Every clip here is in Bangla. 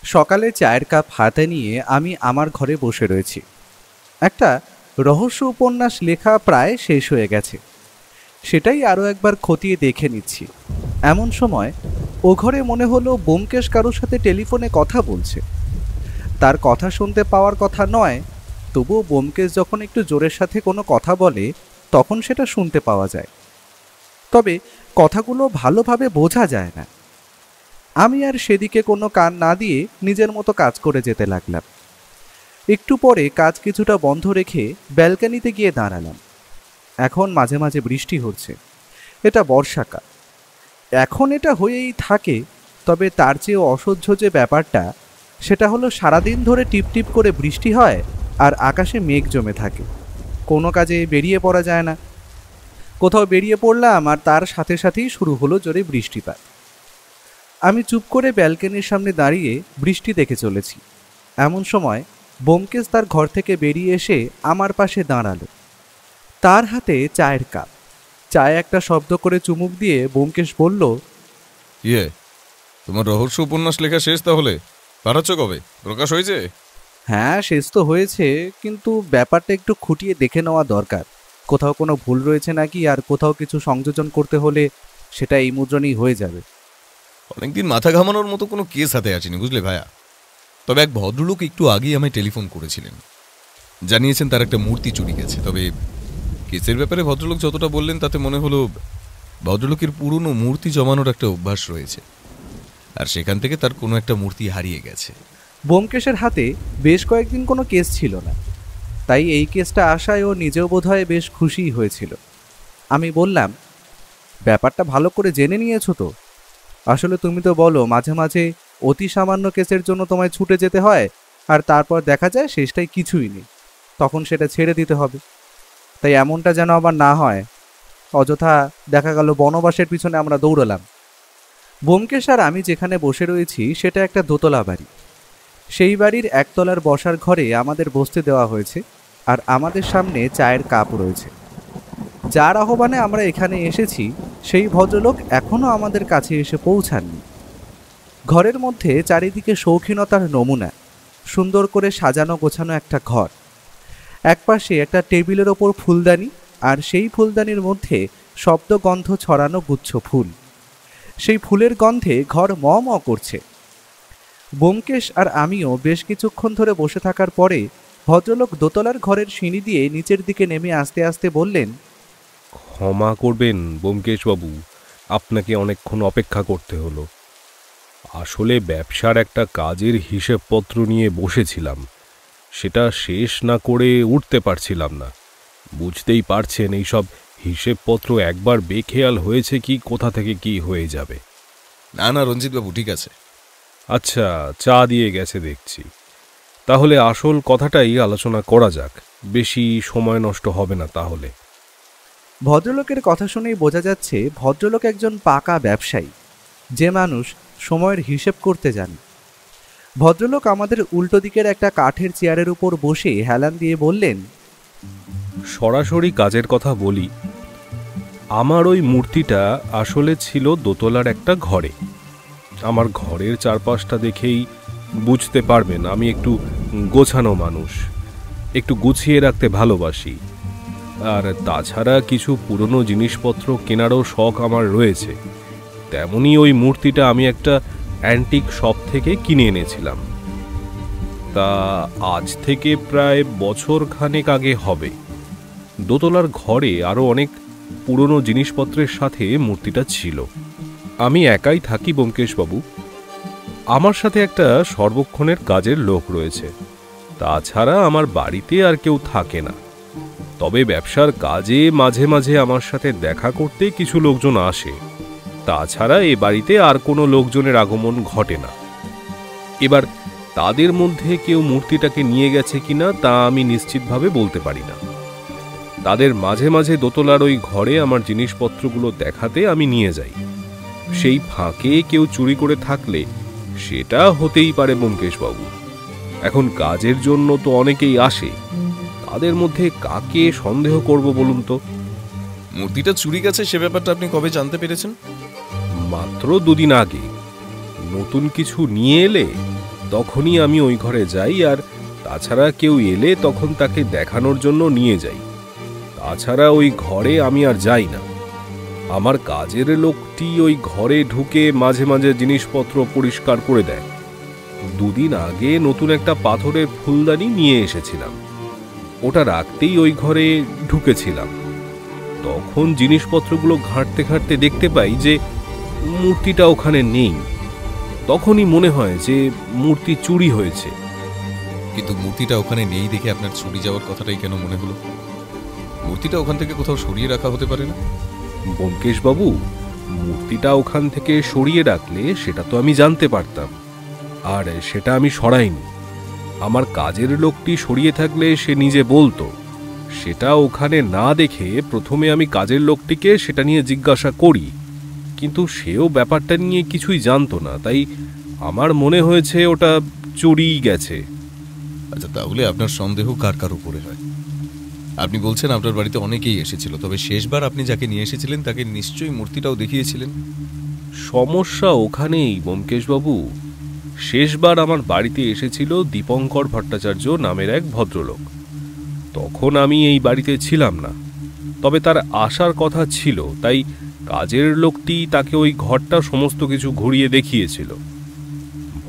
সকালে চায়ের কাপ হাতে নিয়ে আমি আমার ঘরে বসে রয়েছি। একটা রহস্য উপন্যাস লেখা প্রায় শেষ হয়ে গেছে, সেটাই আরও একবার খতিয়ে দেখে নিচ্ছি। এমন সময় ও ঘরে মনে হলো ব্যোমকেশ কারোর সাথে টেলিফোনে কথা বলছে। তার কথা শুনতে পাওয়ার কথা নয়, তবুও ব্যোমকেশ যখন একটু জোরের সাথে কোনো কথা বলে তখন সেটা শুনতে পাওয়া যায়, তবে কথাগুলো ভালোভাবে বোঝা যায় না। আমি আর সেদিকে কোনো কান না দিয়ে নিজের মতো কাজ করে যেতে লাগলাম। একটু পরে কাজ কিছুটা বন্ধ রেখে ব্যালকনিতে গিয়ে দাঁড়ালাম। এখন মাঝে মাঝে বৃষ্টি হচ্ছে, এটা বর্ষাকাল, এখন এটা হয়েই থাকে। তবে তার চেয়েও অসহ্য যে ব্যাপারটা, সেটা হলো সারাদিন ধরে টিপটিপ করে বৃষ্টি হয় আর আকাশে মেঘ জমে থাকে, কোনো কাজে বেরিয়ে পড়া যায় না। কোথাও বেরিয়ে পড়লাম আর তার সাথে সাথেই শুরু হলো জোরে বৃষ্টিপাত। আমি চুপ করে ব্যালকনির সামনে দাঁড়িয়ে বৃষ্টি দেখে চলেছি। এমন সময় ব্যোমকেশ তার ঘর থেকে বেরিয়ে এসে আমার পাশে দাঁড়ালো। তার হাতে চায়ের কাপ। চায়ে একটা শব্দ করে চুমুক দিয়ে ব্যোমকেশ বলল, ইয়ে, তোমার রহস্য উপন্যাস লেখা শেষ তাহলে? পাঠাচ্ছ কবে? প্রকাশ হয়েছে? হ্যাঁ, শেষ তো হয়েছে, কিন্তু ব্যাপারটা একটু খুঁটিয়ে দেখে নেওয়া দরকার। কোথাও কোনো ভুল রয়েছে নাকি, আর কোথাও কিছু সংযোজন করতে হলে সেটা এই মুদ্রণেই হয়ে যাবে। অনেকদিন মাথা ঘামানোর মতো কোনো কেস হাতে আসেনি, বুঝলে ভাইয়া। তবে এক ভদ্রলোক একটু আগেই আমায় টেলিফোন করেছিলেন, জানিয়েছেন তার একটা মূর্তি চুরি গেছে। তবে কেসের ব্যাপারে ভদ্রলোক যতটা বললেন তাতে মনে হলো ভদ্রলোকের পুরনো মূর্তি জমানোর একটা অভ্যাস রয়েছে, আর সেখান থেকে তার কোনো একটা মূর্তি হারিয়ে গেছে। ব্যোমকেশের হাতে বেশ কয়েকদিন কোনো কেস ছিল না, তাই এই কেসটা আসায় ও নিজেও বোধহয় বেশ খুশিই হয়েছিল। আমি বললাম, ব্যাপারটা ভালো করে জেনে নিয়েছো তো? আসলে তুমি তো বলো মাঝে মাঝে অতি সামান্য কেসের জন্য তোমায় ছুটে যেতে হয়, আর তারপর দেখা যায় শেষটাই কিছুই নেই, তখন সেটা ছেড়ে দিতে হবে। তাই এমনটা যেন আবার না হয়, অযথা দেখা গেল বনবাসের পিছনে আমরা দৌড়লাম। ব্যোমকেশ আর আমি যেখানে বসে রয়েছি সেটা একটা দোতলা বাড়ি। সেই বাড়ির একতলার বসার ঘরে আমাদের বসতে দেওয়া হয়েছে, আর আমাদের সামনে চায়ের কাপ রয়েছে। যার আহ্বানে আমরা এখানে এসেছি সেই ভদ্রলোক এখনও আমাদের কাছে এসে পৌঁছাননি। ঘরের মধ্যে চারিদিকে শৌখিনতার নমুনা, সুন্দর করে সাজানো গোছানো একটা ঘর। একপাশে একটা টেবিলের ওপর ফুলদানি, আর সেই ফুলদানির মধ্যে শব্দগন্ধ ছড়ানো গুচ্ছ ফুল। সেই ফুলের গন্ধে ঘর ম ম করছে। ব্যোমকেশ আর আমিও বেশ কিছুক্ষণ ধরে বসে থাকার পরে ভদ্রলোক দোতলার ঘরের সিঁড়ি দিয়ে নিচের দিকে নেমে আস্তে আস্তে বললেন, ক্ষমা করবেন ব্যোমকেশবাবু, আপনাকে অনেকক্ষণ অপেক্ষা করতে হলো। আসলে ব্যবসার একটা কাজের হিসেবপত্র নিয়ে বসেছিলাম, সেটা শেষ না করে উঠতে পারছিলাম না। বুঝতেই পারছেন, এইসব হিসেবপত্র একবার বেখেয়াল হয়েছে কি কোথা থেকে কি হয়ে যাবে। না না রঞ্জিতবাবু, ঠিক আছে। আচ্ছা, চা দিয়ে গেছে দেখছি। তাহলে আসল কথাটাই আলোচনা করা যাক, বেশি সময় নষ্ট হবে না তাহলে। ভদ্রলোকের কথা শুনেই বোঝা যাচ্ছে ভদ্রলোক একজন পাকা ব্যবসায়ী, যে মানুষ সময়ের হিসেব করতে জানে। ভদ্রলোক আমাদের উল্টো দিকের একটা কাঠের চেয়ারের উপর বসে হেলান দিয়ে বললেন, সরাসরি কাজের কথা বলি। আমার ওই মূর্তিটা আসলে ছিল দোতলার একটা ঘরে। আমার ঘরের চারপাশটা দেখেই বুঝতে পারবেন আমি একটু গোছানো মানুষ, একটু গুছিয়ে রাখতে ভালোবাসি। আর তাছাড়া কিছু পুরনো জিনিসপত্র কেনারও শখ আমার রয়েছে। তেমনি ওই মূর্তিটা আমি একটা অ্যান্টিক শপ থেকে কিনে এনেছিলাম। তা আজ থেকে প্রায় বছর খানেক আগে হবে। দোতলার ঘরে আরও অনেক পুরনো জিনিসপত্রের সাথে মূর্তিটা ছিল। আমি একাই থাকি ব্যোমকেশবাবু, আমার সাথে একটা সর্বক্ষণের কাজের লোক রয়েছে। তাছাড়া আমার বাড়িতে আর কেউ থাকে না। তবে ব্যবসার কাজে মাঝে মাঝে আমার সাথে দেখা করতে কিছু লোকজন আসে। তাছাড়া এ বাড়িতে আর কোনো লোকজনের আগমন ঘটে না। এবার তাদের মধ্যে কেউ মূর্তিটাকে নিয়ে গেছে কিনা তা আমি নিশ্চিতভাবে বলতে পারি না। তাদের মাঝে মাঝে দোতলার ওই ঘরে আমার জিনিসপত্রগুলো দেখাতে আমি নিয়ে যাই। সেই ফাঁকে কেউ চুরি করে থাকলে সেটা হতেই পারে ব্যোমকেশবাবু। এখন কাজের জন্য তো অনেকেই আসে, তাদের মধ্যে কাকে সন্দেহ করব বলুন তো? মূর্তিটা চুরি গেছে সে ব্যাপারটা আপনি কবে জানতে পেরেছেন? মাত্র 2 দিন আগে। নতুন কিছু নিয়ে এলে তখনই আমি ওই ঘরে যাই, আর তাছাড়া কেউ এলে তখন তাকে দেখানোর জন্য নিয়ে যাই। তাছাড়া ওই ঘরে আমি আর যাই না। আমার কাজের লোকটি ওই ঘরে ঢুকে মাঝে মাঝে জিনিসপত্র পরিষ্কার করে দেয়। দুদিন আগে নতুন একটা পাথরের ফুলদানি নিয়ে এসেছিলাম, ওটা রাখতেই ওই ঘরে ঢুকেছিলাম। তখন জিনিসপত্রগুলো ঘাঁটতে ঘাঁটতে দেখতে পাই যে মূর্তিটা ওখানে নেই। তখনই মনে হয় যে মূর্তি চুরি হয়েছে। কিন্তু মূর্তিটা ওখানে নেই দেখে আপনার চুরি যাওয়ার কথাটাই কেন মনে হলো? মূর্তিটা ওখান থেকে কোথাও সরিয়ে রাখা হতে পারে না? ব্যোমকেশবাবু, মূর্তিটা ওখান থেকে সরিয়ে রাখলে সেটা তো আমি জানতে পারতাম, আর সেটা আমি সরাইনি। আমার কাজের লোকটি সরিয়ে থাকলে সে নিজে বলতো। সেটা ওখানে না দেখে প্রথমে আমি কাজের লোকটিকে সেটা নিয়ে জিজ্ঞাসা করি, কিন্তু সেও ব্যাপারটা নিয়ে কিছুই জানতো না। তাই আমার মনে হয়েছে ওটা চুরিই গেছে। আচ্ছা, তাহলে আপনার সন্দেহ কার কার উপরে হয়? আপনি বলছেন আপনার বাড়িতে অনেকেই এসেছিল, তবে শেষবার আপনি যাকে নিয়ে এসেছিলেন তাকে নিশ্চয়ই মূর্তিটাও দেখিয়েছিলেন। সমস্যা ওখানেই ব্যোমকেশবাবু। শেষবার আমার বাড়িতে এসেছিল দীপঙ্কর ভট্টাচার্য নামের এক ভদ্রলোক। তখন আমি এই বাড়িতে ছিলাম না, তবে তার আসার কথা ছিল। তাই কাজের লোকটি তাকে ওই ঘরটা সমস্ত কিছু ঘুরিয়ে দেখিয়েছিল।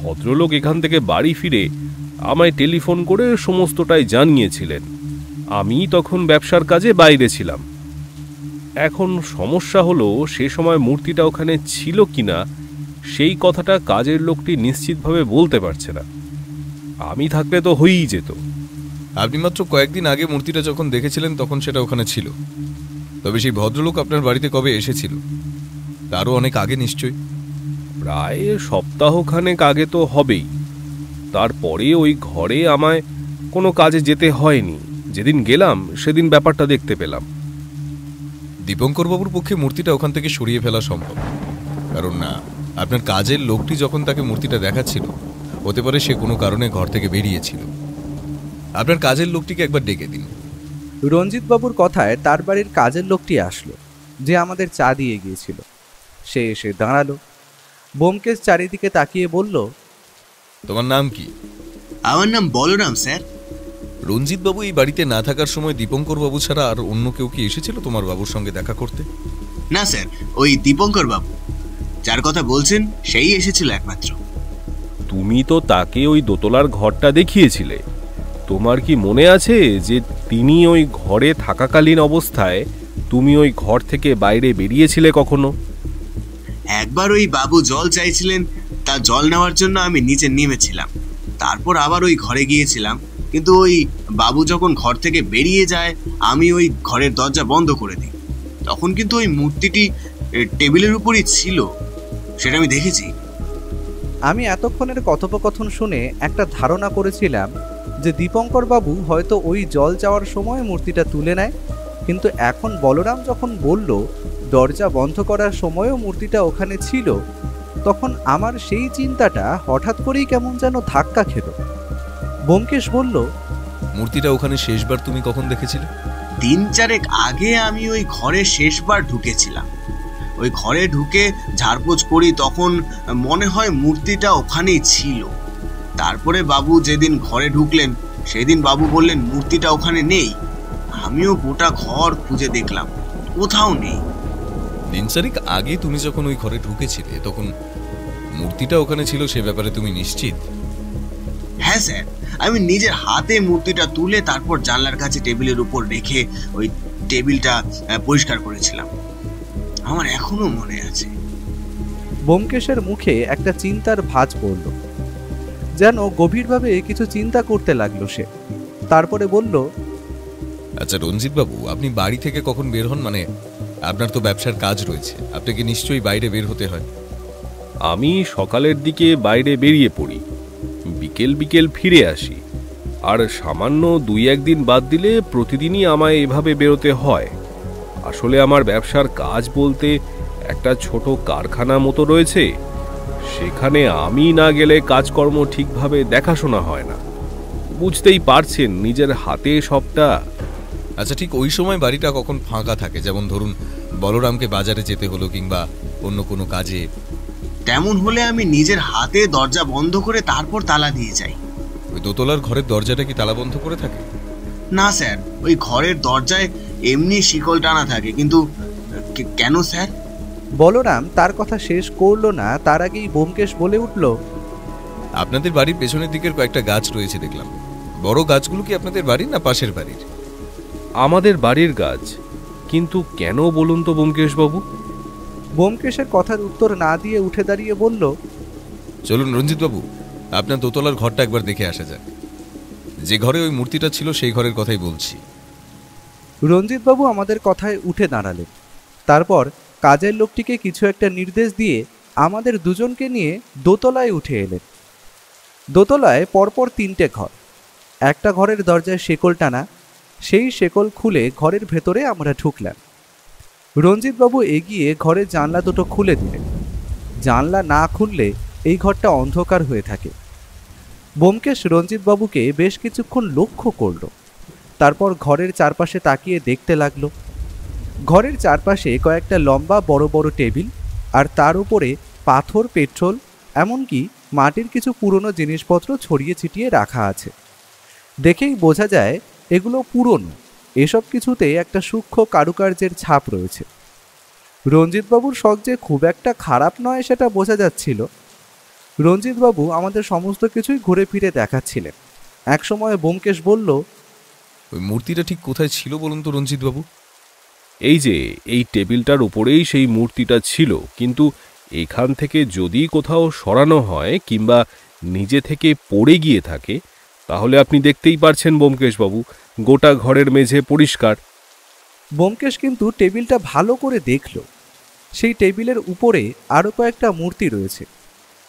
ভদ্রলোক এখান থেকে বাড়ি ফিরে আমায় টেলিফোন করে সমস্তটাই জানিয়েছিলেন। আমি তখন ব্যবসার কাজে বাইরে ছিলাম। এখন সমস্যা হলো, সে সময় মূর্তিটা ওখানে ছিল কিনা সেই কথাটা কাজের লোকটি নিশ্চিতভাবে বলতে পারছে না। আমি থাকলে তো হয়েই যেত। আপনি মাত্র কয়েকদিন আগে মূর্তিটা যখন দেখেছিলেন তখন সেটা ওখানে ছিল, তবে সেই ভদ্রলোক আপনার বাড়িতে কবে এসেছিল? তারও অনেক আগে নিশ্চয়ই। প্রায় সপ্তাহখানেক আগে তো হবেই। তারপরে ওই ঘরে আমায় কোনো কাজে যেতে হয়নি। যেদিন গেলাম সেদিন ব্যাপারটা দেখতে পেলাম। দীপঙ্কর বাবুর পক্ষে মূর্তিটা ওখান থেকে সরিয়ে ফেলা সম্ভব, কারণ না আপনার কাজের লোকটি যখন তাকে মূর্তিটা দেখাচ্ছিল হতে পারে সে কোনো কারণে ঘর থেকে বেরিয়েছিল। আপনার কাজের লোকটিকে একবার ডেকে দিন। রঞ্জিতবাবুর কথায় তার বাড়ির কাজের লোকটি আসলো, যে আমাদের চা দিয়ে গিয়েছিল। সে এসে দাঁড়ালো। ব্যোমকেশ চারিদিকে তাকিয়ে বলল, তোমার নাম কি? আমার নাম বলরাম স্যার। রঞ্জিত বাবু এই বাড়িতে না থাকার সময় দীপঙ্কর বাবু ছাড়া আর অন্য কেউ কি এসেছিল তোমার বাবুর সঙ্গে দেখা করতে? না স্যার, ওই দীপঙ্কর বাবু যার কথা বলছেন সেই এসেছিল একমাত্র। তুমি তো তাকে ওই দোতলার ঘরটা দেখিয়েছিলে। তোমার কি মনে আছে যে তিনি ওই ঘরে থাকাকালীন অবস্থায় তুমি ওই ঘর থেকে বাইরে বেরিয়েছিলে কখনো? একবার ওই বাবু জল চাইছিলেন, তা জল নেওয়ার জন্য আমি নিচে নেমেছিলাম। তারপর আবার ওই ঘরে গিয়েছিলাম, কিন্তু ওই বাবু যখন ঘর থেকে বেরিয়ে যায় আমি ওই ঘরের দরজা বন্ধ করে দিই। তখন কিন্তু ওই মূর্তিটি টেবিলের উপরই ছিল, সেটা আমি দেখেছি। আমি এতক্ষণের কথোপকথন শুনে একটা ধারণা করেছিলাম যে দীপঙ্কর বাবু হয়তো ওই জল যাওয়ার সময় মূর্তিটা তুলে নেয়, কিন্তু এখন বলরাম যখন বলল দরজা বন্ধ করার সময়ও মূর্তিটা ওখানে ছিল, তখন আমার সেই চিন্তাটা হঠাৎ করেই কেমন যেন ধাক্কা খেল। ব্যোমকেশ বলল, মূর্তিটা ওখানে শেষবার তুমি কখন দেখেছিলে? 3-4 আগে আমি ওই ঘরে শেষবার ঢুকেছিলাম। ওই ঘরে ঢুকে ঝাড়পোছ করি, তখন মনে হয় মূর্তিটা ওখানেই ছিল। তারপরে বাবু যেদিন ঘরে ঢুকলেন সেদিন বাবু বললেন মূর্তিটা ওখানে নেই। আমিও গোটা ঘর খুঁজে দেখলাম, কোথাও নেই। 3-4 আগে তুমি যখন ওই ঘরে ঢুকেছিলে তখন মূর্তিটা ওখানে ছিল, সে ব্যাপারে তুমি নিশ্চিত? হ্যাঁ স্যার, আমি নিজের হাতে মূর্তিটা তুলে তারপর জানলার কাছে টেবিলের উপর রেখে ওই টেবিলটা পরিষ্কার করেছিলাম। আমার এখনো মনে আছে। ব্যোমকেশের মুখে একটা চিন্তার ভাঁজ পড়ল, যেন গভীরভাবে কিছু চিন্তা করতে লাগলো সে। তারপরে বলল, আচ্ছা রঞ্জিত বাবু, আপনি বাড়ি থেকে কখন বের হন? মানে আপনার তো ব্যবসার কাজ রয়েছে, আপনাকে নিশ্চয়ই বাইরে বের হতে হয়। আমি সকালের দিকে বাইরে বেরিয়ে পড়ি, বিকেল বিকেল ফিরে আসি। আর সামান্য 2-1 দিন বাদ দিলে প্রতিদিনই আমায় এভাবে বেরোতে হয়। আসলে আমার ব্যবসার কাজ বলতে একটা ছোট কারখানা মতো রয়েছে, সেখানে আমি না গেলে কাজকর্ম ঠিকভাবে দেখাশোনা হয় না। বুঝতেই পারছেন, নিজের হাতে সবটা। আচ্ছা, ঠিক ওই সময় বাড়িটা কখন ফাঁকা থাকে? যেমন ধরুন বলরামকে বাজারে যেতে হলো কিংবা অন্য কোনো কাজে। তেমন হলে আমি নিজের হাতে দরজা বন্ধ করে তারপর তালা দিয়ে যাই। ওই দোতলার ঘরের দরজাটা কি তালা বন্ধ করে থাকে? না স্যার, ওই ঘরের দরজায় এমনি শিকল টানা থাকে। কিন্তু কেন স্যার? বলরাম তার কথা শেষ করলো না, তার আগেই ব্যোমকেশ বলে উঠল, আপনাদের বাড়ির পেছনের দিকের কয়েকটা গাছ রয়েছে দেখলাম। বড় গাছগুলো কি আপনাদের বাড়ির না পাশের বাড়ির? আমাদের বাড়ির গাছ। কিন্তু কেন বলুন তো ব্যোমকেশবাবু? ব্যোমকেশের কথার উত্তর না দিয়ে উঠে দাঁড়িয়ে বলল, চলুন রঞ্জিতবাবু, আপনার দোতলার ঘরটা একবার দেখে আসা যাক। যে ঘরে ওই মূর্তিটা ছিল সেই ঘরের কথাই বলছি। রঞ্জিতবাবু আমাদের কথায় উঠে দাঁড়ালেন। তারপর কাজের লোকটিকে কিছু একটা নির্দেশ দিয়ে আমাদের দুজনকে নিয়ে দোতলায় উঠে এলেন। দোতলায় পরপর 3টে ঘর। একটা ঘরের দরজায় শেকল টানা, সেই শেকল খুলে ঘরের ভেতরে আমরা ঢুকলাম। রঞ্জিতবাবু এগিয়ে ঘরের জানলা দুটো খুলে দিলেন। জানলা না খুললে এই ঘরটা অন্ধকার হয়ে থাকে। ব্যোমকেশ রঞ্জিতবাবুকে বেশ কিছুক্ষণ লক্ষ্য করল, তারপর ঘরের চারপাশে তাকিয়ে দেখতে লাগলো। ঘরের চারপাশে কয়েকটা লম্বা বড় বড় টেবিল, আর তার উপরে পাথর, পেট্রোল, এমনকি মাটির কিছু পুরনো জিনিসপত্র ছড়িয়ে ছিটিয়ে রাখা আছে। দেখেই বোঝা যায় এগুলো পুরনো। এসব কিছুতে একটা সূক্ষ্ম কারুকার্যের ছাপ রয়েছে। রঞ্জিতবাবুর শখ যে খুব একটা খারাপ নয় সেটা বোঝা যাচ্ছিল। রঞ্জিতবাবু আমাদের সমস্ত কিছুই ঘুরে ফিরে দেখাচ্ছিলেন। একসময় ব্যোমকেশ বলল, ওই মূর্তিটা ঠিক কোথায় ছিল বলুন তো রঞ্জিতবাবু? এই যে এই টেবিলটার উপরেই সেই মূর্তিটা ছিল, কিন্তু এখান থেকে যদি কোথাও সরানো হয় কিংবা নিজে থেকে পড়ে গিয়ে থাকে, তাহলে আপনি দেখতেই পারছেন ব্যোমকেশবাবু, গোটা ঘরের মেঝে পরিষ্কার। ব্যোমকেশ কিন্তু টেবিলটা ভালো করে দেখল। সেই টেবিলের উপরে আরও কয়েকটা মূর্তি রয়েছে।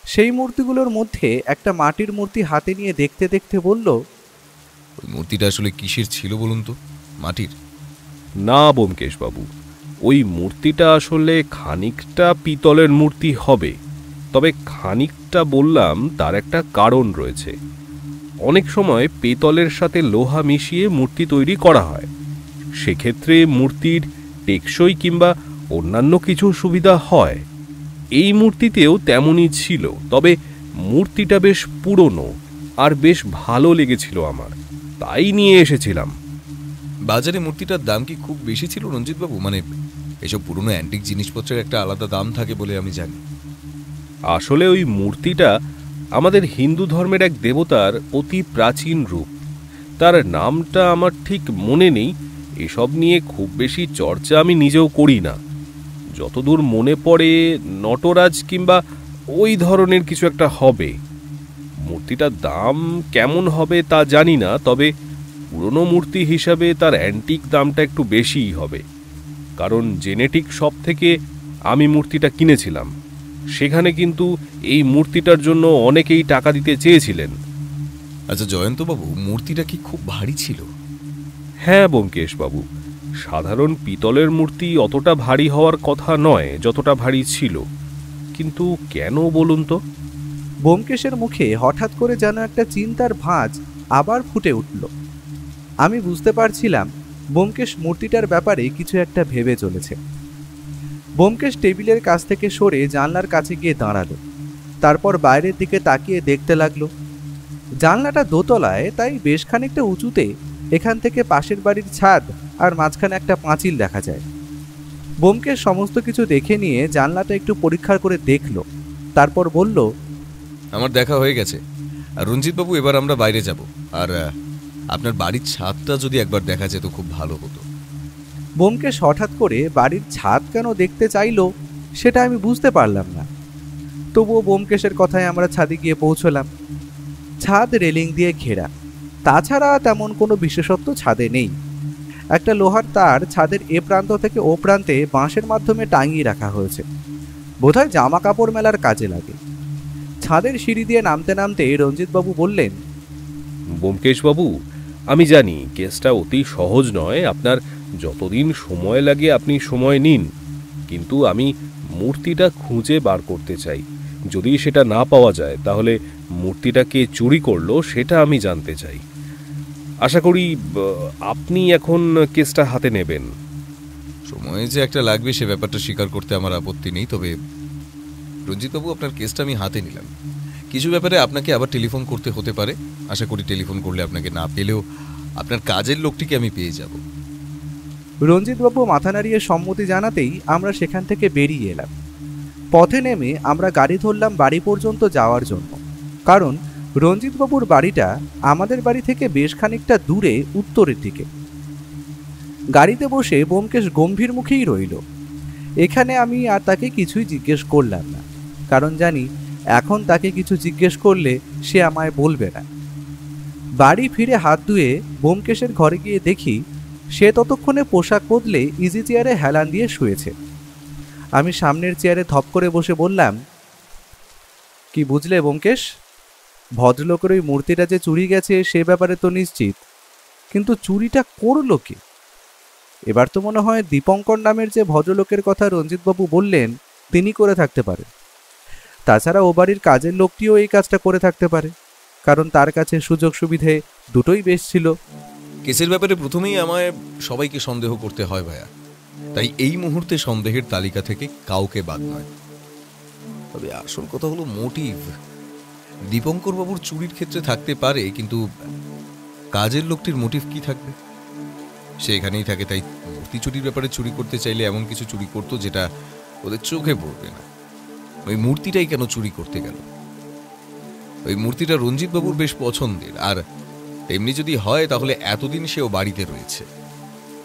সেই মূর্তিগুলোর মধ্যে একটা মাটির মূর্তি হাতে নিয়ে দেখতে দেখতে বলল, ওই মূর্তিটা আসলে কিসের ছিল বলুন তো? মাটির? না ব্যোমকেশবাবু, ওই মূর্তিটা আসলে খানিকটা পিতলের মূর্তি হবে। তবে খানিকটা বললাম তার একটা কারণ রয়েছে। অনেক সময় পেতলের সাথে লোহা মিশিয়ে মূর্তি তৈরি করা হয়। সেক্ষেত্রে মূর্তির টেকসই কিংবা অন্যান্য কিছু সুবিধা হয়। এই মূর্তিতেও তেমনই ছিল, তবে মূর্তিটা বেশ পুরনো আর বেশ ভালো লেগেছিল আমার, তাই নিয়ে এসেছিলাম। বাজারে মূর্তিটার দাম কি খুব বেশি ছিল রঞ্জিতবাবু? মানে এসব পুরনো অ্যান্টিক জিনিসপত্রের একটা আলাদা দাম থাকে বলে আমি জানি। আসলে ওই মূর্তিটা আমাদের হিন্দু ধর্মের এক দেবতার অতি প্রাচীন রূপ। তার নামটা আমার ঠিক মনে নেই। এসব নিয়ে খুব বেশি চর্চা আমি নিজেও করি না। যতদূর মনে পড়ে নটরাজ কিংবা ওই ধরনের কিছু একটা হবে। মূর্তিটার দাম কেমন হবে তা জানি না, তবে পুরনো মূর্তি হিসাবে তার অ্যান্টিক দামটা একটু বেশিই হবে। কারণ জেনেটিক শপ থেকে আমি মূর্তিটা কিনেছিলাম। সেখানে কিন্তু এই মূর্তিটার জন্য অনেকেই টাকা দিতে চেয়েছিলেন। আচ্ছা জয়ন্তবাবু, মূর্তিটা কি খুব ভারী ছিল? হ্যাঁ ব্যোমকেশবাবু, সাধারণ পিতলের মূর্তি অতটা ভারী হওয়ার কথা নয় যতটা ভারী ছিল। কিন্তু কেন বলুন তো? ব্যোমকেশের মুখে হঠাৎ করে যেন একটা চিন্তার ভাঁজ আবার ফুটে উঠল। আমি বুঝতে পারছিলাম ব্যোমকেশ মূর্তিটার ব্যাপারে কিছু একটা ভেবে চলেছে। ব্যোমকেশ টেবিলের কাছ থেকে সরে জানলার কাছে গিয়ে দাঁড়ালো। তারপর বাইরের দিকে তাকিয়ে দেখতে লাগলো। জানলাটা দোতলায়, তাই বেশ খানিকটা উঁচুতে। এখান থেকে পাশের বাড়ির ছাদ আর মাঝখানে একটা পাঁচিল দেখা যায়। ব্যোমকেশ সমস্ত কিছু দেখে নিয়ে জানলাটা একটু পরীক্ষা করে দেখলো, তারপর বলল, আমার দেখা হয়ে গেছে। আর রঞ্জিতবাবু, এবার আমরা বাইরে যাব। আর আপনার বাড়ির ছাদটা যদি একবার দেখা যেত খুব ভালো হতো। ব্যোমকেশ হঠাৎ করে বাড়ির ছাদ কেন দেখতে চাইলো সেটা আমি বুঝতে পারলাম না। তবুও ব্যোমকেশের কথায় আমরা ছাদে গিয়ে পৌঁছলাম। ছাদ রেলিং দিয়ে ঘেরা, তাছাড়া তেমন কোনো বিশেষত্ব ছাদে নেই। একটা লোহার তার ছাদের এ প্রান্ত থেকে ও প্রান্তে বাঁশের মাধ্যমে টাঙিয়ে রাখা হয়েছে। বোধহয় জামা কাপড় মেলার কাজে লাগে। ছাদের সিঁড়ি দিয়ে নামতে নামতে রঞ্জিতবাবু বললেন, ব্যোমকেশবাবু, আমি জানি কেসটা অতি সহজ নয়। আপনার যতদিন সময় লাগে আপনি সময় নিন, কিন্তু আমি মূর্তিটা খুঁজে বার করতে চাই। যদি সেটা না পাওয়া যায় তাহলে মূর্তিটা কে চুরি করলো সেটা আমি জানতে চাই। আশা করি আপনি এখন কেসটা হাতে নেবেন। সময় যে একটা লাগবে সে ব্যাপারটা স্বীকার করতে আমার আপত্তি নেই, তবে রঞ্জিতবাবু, আপনার কেসটা আমি হাতে নিলাম। কিছু ব্যাপারে আপনাকে আবার টেলিফোন করতে হতে পারে। আশা করি টেলিফোন করলে আপনাকে না পেলেও আপনার কাজের লোকটিকে আমি পেয়ে যাব। রঞ্জিতবাবু মাথা নাড়িয়ে সম্মতি জানাতেই আমরা সেখান থেকে বেরিয়ে এলাম। পথে নেমে আমরা গাড়ি ধরলাম বাড়ি পর্যন্ত যাওয়ার জন্য, কারণ রঞ্জিতবাবুর বাড়িটা আমাদের বাড়ি থেকে বেশ খানিকটা দূরে উত্তরের দিকে। গাড়িতে বসে ব্যোমকেশ গম্ভীর মুখেই রইল। এখানে আমি আর তাকে কিছুই জিজ্ঞেস করলাম না, কারণ জানি এখন তাকে কিছু জিজ্ঞেস করলে সে আমায় বলবে না। বাড়ি ফিরে হাত ধুয়ে ব্যোমকেশের ঘরে গিয়ে দেখি সে ততক্ষণে পোশাক বদলে ইজি চেয়ারে হেলান দিয়ে শুয়েছে। আমি সামনের চেয়ারে ধপ করে বসে বললাম, কি বুঝলে ব্যোমকেশ? ভদ্রলোকের ওই মূর্তিটা যে চুরি গেছে সে ব্যাপারে তো নিশ্চিত, কিন্তু চুরিটা করলো কে? এবার তো মনে হয় দীপঙ্কর নামের যে ভদ্রলোকের কথা রঞ্জিতবাবু বললেন তিনি করে থাকতে পারে। তাছাড়া ও বাড়ির কাজের লোকটিও এই কাজটা করে থাকতে পারে, কারণ তার কাছে সুযোগ সুবিধে দুটোই বেশ ছিল। কেসের ব্যাপারে প্রথমেই আমায় সবাইকে সন্দেহ করতে হয় ভাইয়া, তাই এই মুহূর্তে সন্দেহের তালিকা থেকে কাউকে বাদ নয়। তবে আসল কথা হলো মোটিভ। দীপঙ্কর বাবুর চুরির ক্ষেত্রে থাকতে পারে, কিন্তু কাজের লোকটির মোটিভ কি থাকবে? সে এখানেই থাকে, তাই মূর্তি চুরির ব্যাপারে চুরি করতে চাইলে এমন কিছু চুরি করতো যেটা ওদের চোখে পড়বে না। ওই মূর্তিটাই কেন চুরি করতে গেল? ওই মূর্তিটা রঞ্জিত বাবুর বেশ পছন্দের, আর তেমনি যদি হয় তাহলে এতদিন সেও বাড়িতে রয়েছে,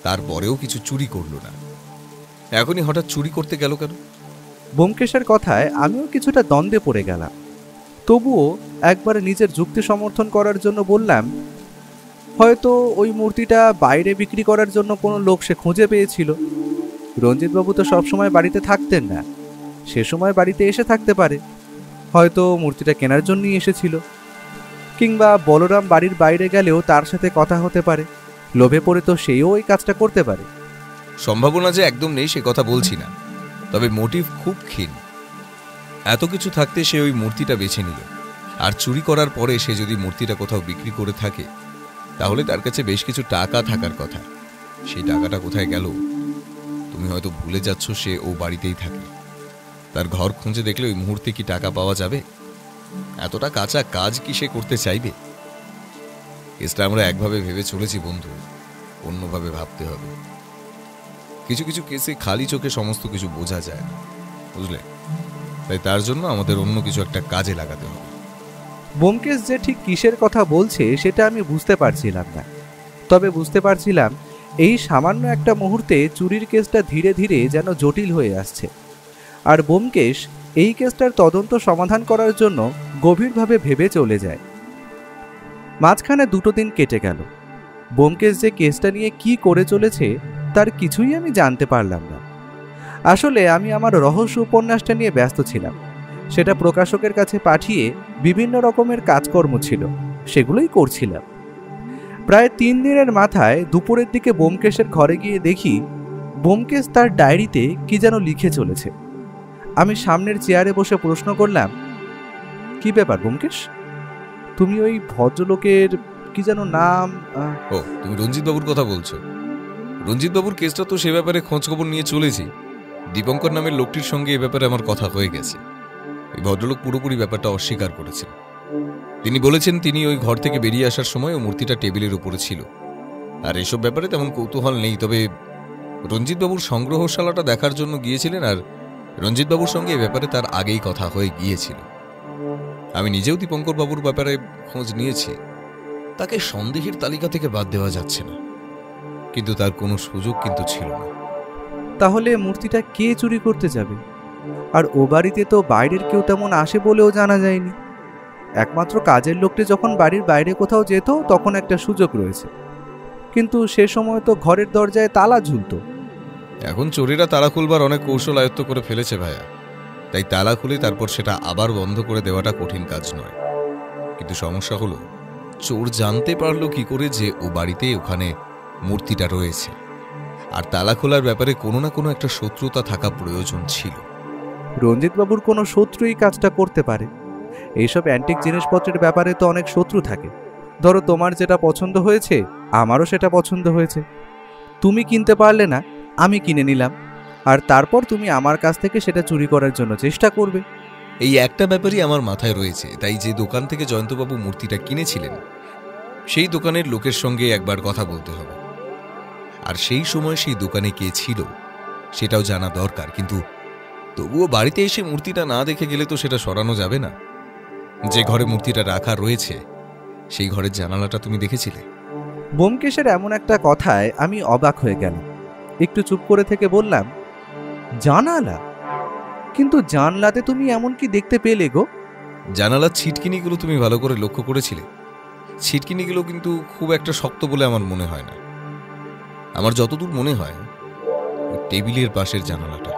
তারপরেও কিছু চুরি করলো না, এখনই হঠাৎ চুরি করতে গেল কেন? ব্যোমকেশের কথায় আমিও কিছুটা দ্বন্দ্বে পড়ে গেলাম। তবুও একবার নিজের যুক্তি সমর্থন করার জন্য বললাম, হয়তো ওই মূর্তিটা বাইরে বিক্রি করার জন্য কোনো লোক সে খুঁজে পেয়েছিল। রঞ্জিতবাবু তো সবসময় বাড়িতে থাকতেন না, সে সময় বাড়িতে এসে থাকতে পারে। হয়তো মূর্তিটা কেনার জন্যই এসেছিল, কিংবা বলরাম বাড়ির বাইরে গেলেও তার সাথে কথা হতে পারে, লোভে পড়ে তো সেও ওই কাজটা করতে পারে। সম্ভাবনা যে একদম নেই সে কথা বলছি না, তবে মোটিভ খুব ক্ষীণ। এত কিছু থাকতে সে ওই মূর্তিটা বেছে নিল, আর চুরি করার পরে সে যদি মূর্তিটা কোথাও বিক্রি করে থাকে তাহলে তার কাছে বেশ কিছু টাকা থাকার কথা। সেই টাকাটা কোথায় গেল? তুমি হয়তো ভুলে যাচ্ছ সে ও বাড়িতেই থাকে। তার ঘর খুঁজে দেখলে ওই মুহূর্তে কি টাকা পাওয়া যাবে? এতটা কাঁচা কাজ কি সে করতে চাইবে? কেসটা আমরা একভাবে ভেবে চলেছি বন্ধু, অন্যভাবে ভাবতে হবে। কিছু কিছু কেসে খালি চোখে সমস্ত কিছু বোঝা যায় না, বুঝলে? তাই তার জন্য আমাদের অন্য কিছু একটা কাজে লাগাতে হবে। ব্যোমকেশ যে ঠিক কিসের কথা বলছে সেটা আমি বুঝতে পারছিলাম না, তবে বুঝতে পারছিলাম এই সামান্য একটা মুহূর্তে চুরির কেসটা ধীরে ধীরে যেন জটিল হয়ে আসছে, আর ব্যোমকেশ এই কেসটার তদন্ত সমাধান করার জন্য গভীরভাবে ভেবে চলে যায়। মাঝখানে 2 দিন কেটে গেল। ব্যোমকেশ যে কেসটা নিয়ে কি করে চলেছে তার কিছুই আমি জানতে পারলাম না। আসলে আমি আমার রহস্য উপন্যাসটা নিয়ে ব্যস্ত ছিলাম। সেটা প্রকাশকের কাছে পাঠিয়ে বিভিন্ন রকমের কাজকর্ম ছিল, সেগুলোই করছিলাম। প্রায় 3 দিনের মাথায় দুপুরের দিকে ব্যোমকেশের ঘরে গিয়ে দেখি ব্যোমকেশ তার ডায়েরিতে কি যেন লিখে চলেছে। আমি সামনের চেয়ারে বসে প্রশ্ন করলাম, কি ব্যাপার ব্যোমকেশ? তুমি ওই ভদ্রলোকের কি যেন নাম? ও, তুমি রঞ্জিত বাবুর কথা বলছো? রঞ্জিত বাবুর কেসটা তো সে ব্যাপারে খোঁজ খবর নিয়ে চলেছি। দীপঙ্কর নামের লোকটির সঙ্গে এ ব্যাপারে আমার কথা হয়ে গেছে। এই ভদ্রলোক পুরোপুরি ব্যাপারটা অস্বীকার করেছেন। তিনি বলেছেন তিনি ওই ঘর থেকে বেরিয়ে আসার সময় ও মূর্তিটা টেবিলের উপরে ছিল, আর এসব ব্যাপারে তেমন কৌতূহল নেই। তবে রঞ্জিতবাবুর সংগ্রহশালাটা দেখার জন্য গিয়েছিলেন, আর রঞ্জিতবাবুর সঙ্গে এ ব্যাপারে তার আগেই কথা হয়ে গিয়েছিল। আমি নিজেও দীপঙ্কর বাবুর ব্যাপারে খোঁজ নিয়েছি। তাকে সন্দেহের তালিকা থেকে বাদ দেওয়া যাচ্ছে না, কিন্তু তার কোনো সুযোগ কিন্তু ছিল না। তাহলে মূর্তিটা কে চুরি করতে যাবে? আর ও বাড়িতে তো বাইরের কেউ তেমন আসে বলেও জানা যায়নি। একমাত্র কাজের লোকটি যখন বাড়ির বাইরে কোথাও যেত তখন একটা সুযোগ রয়েছে, কিন্তু সে সময় তো ঘরের দরজায় তালা ঝুলতো। এখন চোরেরা তালা খুলবার অনেক কৌশল আয়ত্ত করে ফেলেছে ভাইয়া, তাই তালা খুলে তারপর সেটা আবার বন্ধ করে দেওয়াটা কঠিন কাজ নয়। কিন্তু সমস্যা হলো, চোর জানতে পারলো কি করে যে ও বাড়িতে ওখানে মূর্তিটা রয়েছে? আর তালা খোলার ব্যাপারে কোনো না কোনো একটা শত্রুতা থাকা প্রয়োজন ছিল। রঞ্জিতবাবুর কোনো শত্রুই কাজটা করতে পারে। এইসব অ্যান্টিক জিনিসপত্রের ব্যাপারে তো অনেক শত্রু থাকে। ধরো তোমার যেটা পছন্দ হয়েছে আমারও সেটা পছন্দ হয়েছে, তুমি কিনতে পারলে না, আমি কিনে নিলাম, আর তারপর তুমি আমার কাছ থেকে সেটা চুরি করার জন্য চেষ্টা করবে। এই একটা ব্যাপারই আমার মাথায় রয়েছে, তাই যে দোকান থেকে জয়ন্তবাবু মূর্তিটা কিনেছিলেন সেই দোকানের লোকের সঙ্গে একবার কথা বলতে হবে। আর সেই সময় সেই দোকানে কে ছিল সেটাও জানা দরকার। কিন্তু তবুও বাড়িতে এসে মূর্তিটা না দেখে গেলে তো সেটা সরানো যাবে না। যে ঘরে মূর্তিটা রাখা রয়েছে সেই ঘরের জানালাটা তুমি দেখেছিলে? ব্যোমকেশের এমন একটা কথায় আমি অবাক হয়ে গেলাম। একটু চুপ করে থেকে বললাম, জানালা? কিন্তু জানলাতে তুমি এমন কি দেখতে পেলে গো? জানালার ছিটকিনিগুলো তুমি ভালো করে লক্ষ্য করেছিলে? ছিটকিনিগুলো কিন্তু খুব একটা শক্ত বলে আমার মনে হয় না। আমার যতদূর মনে হয় ওই টেবিলের পাশের জানালাটা।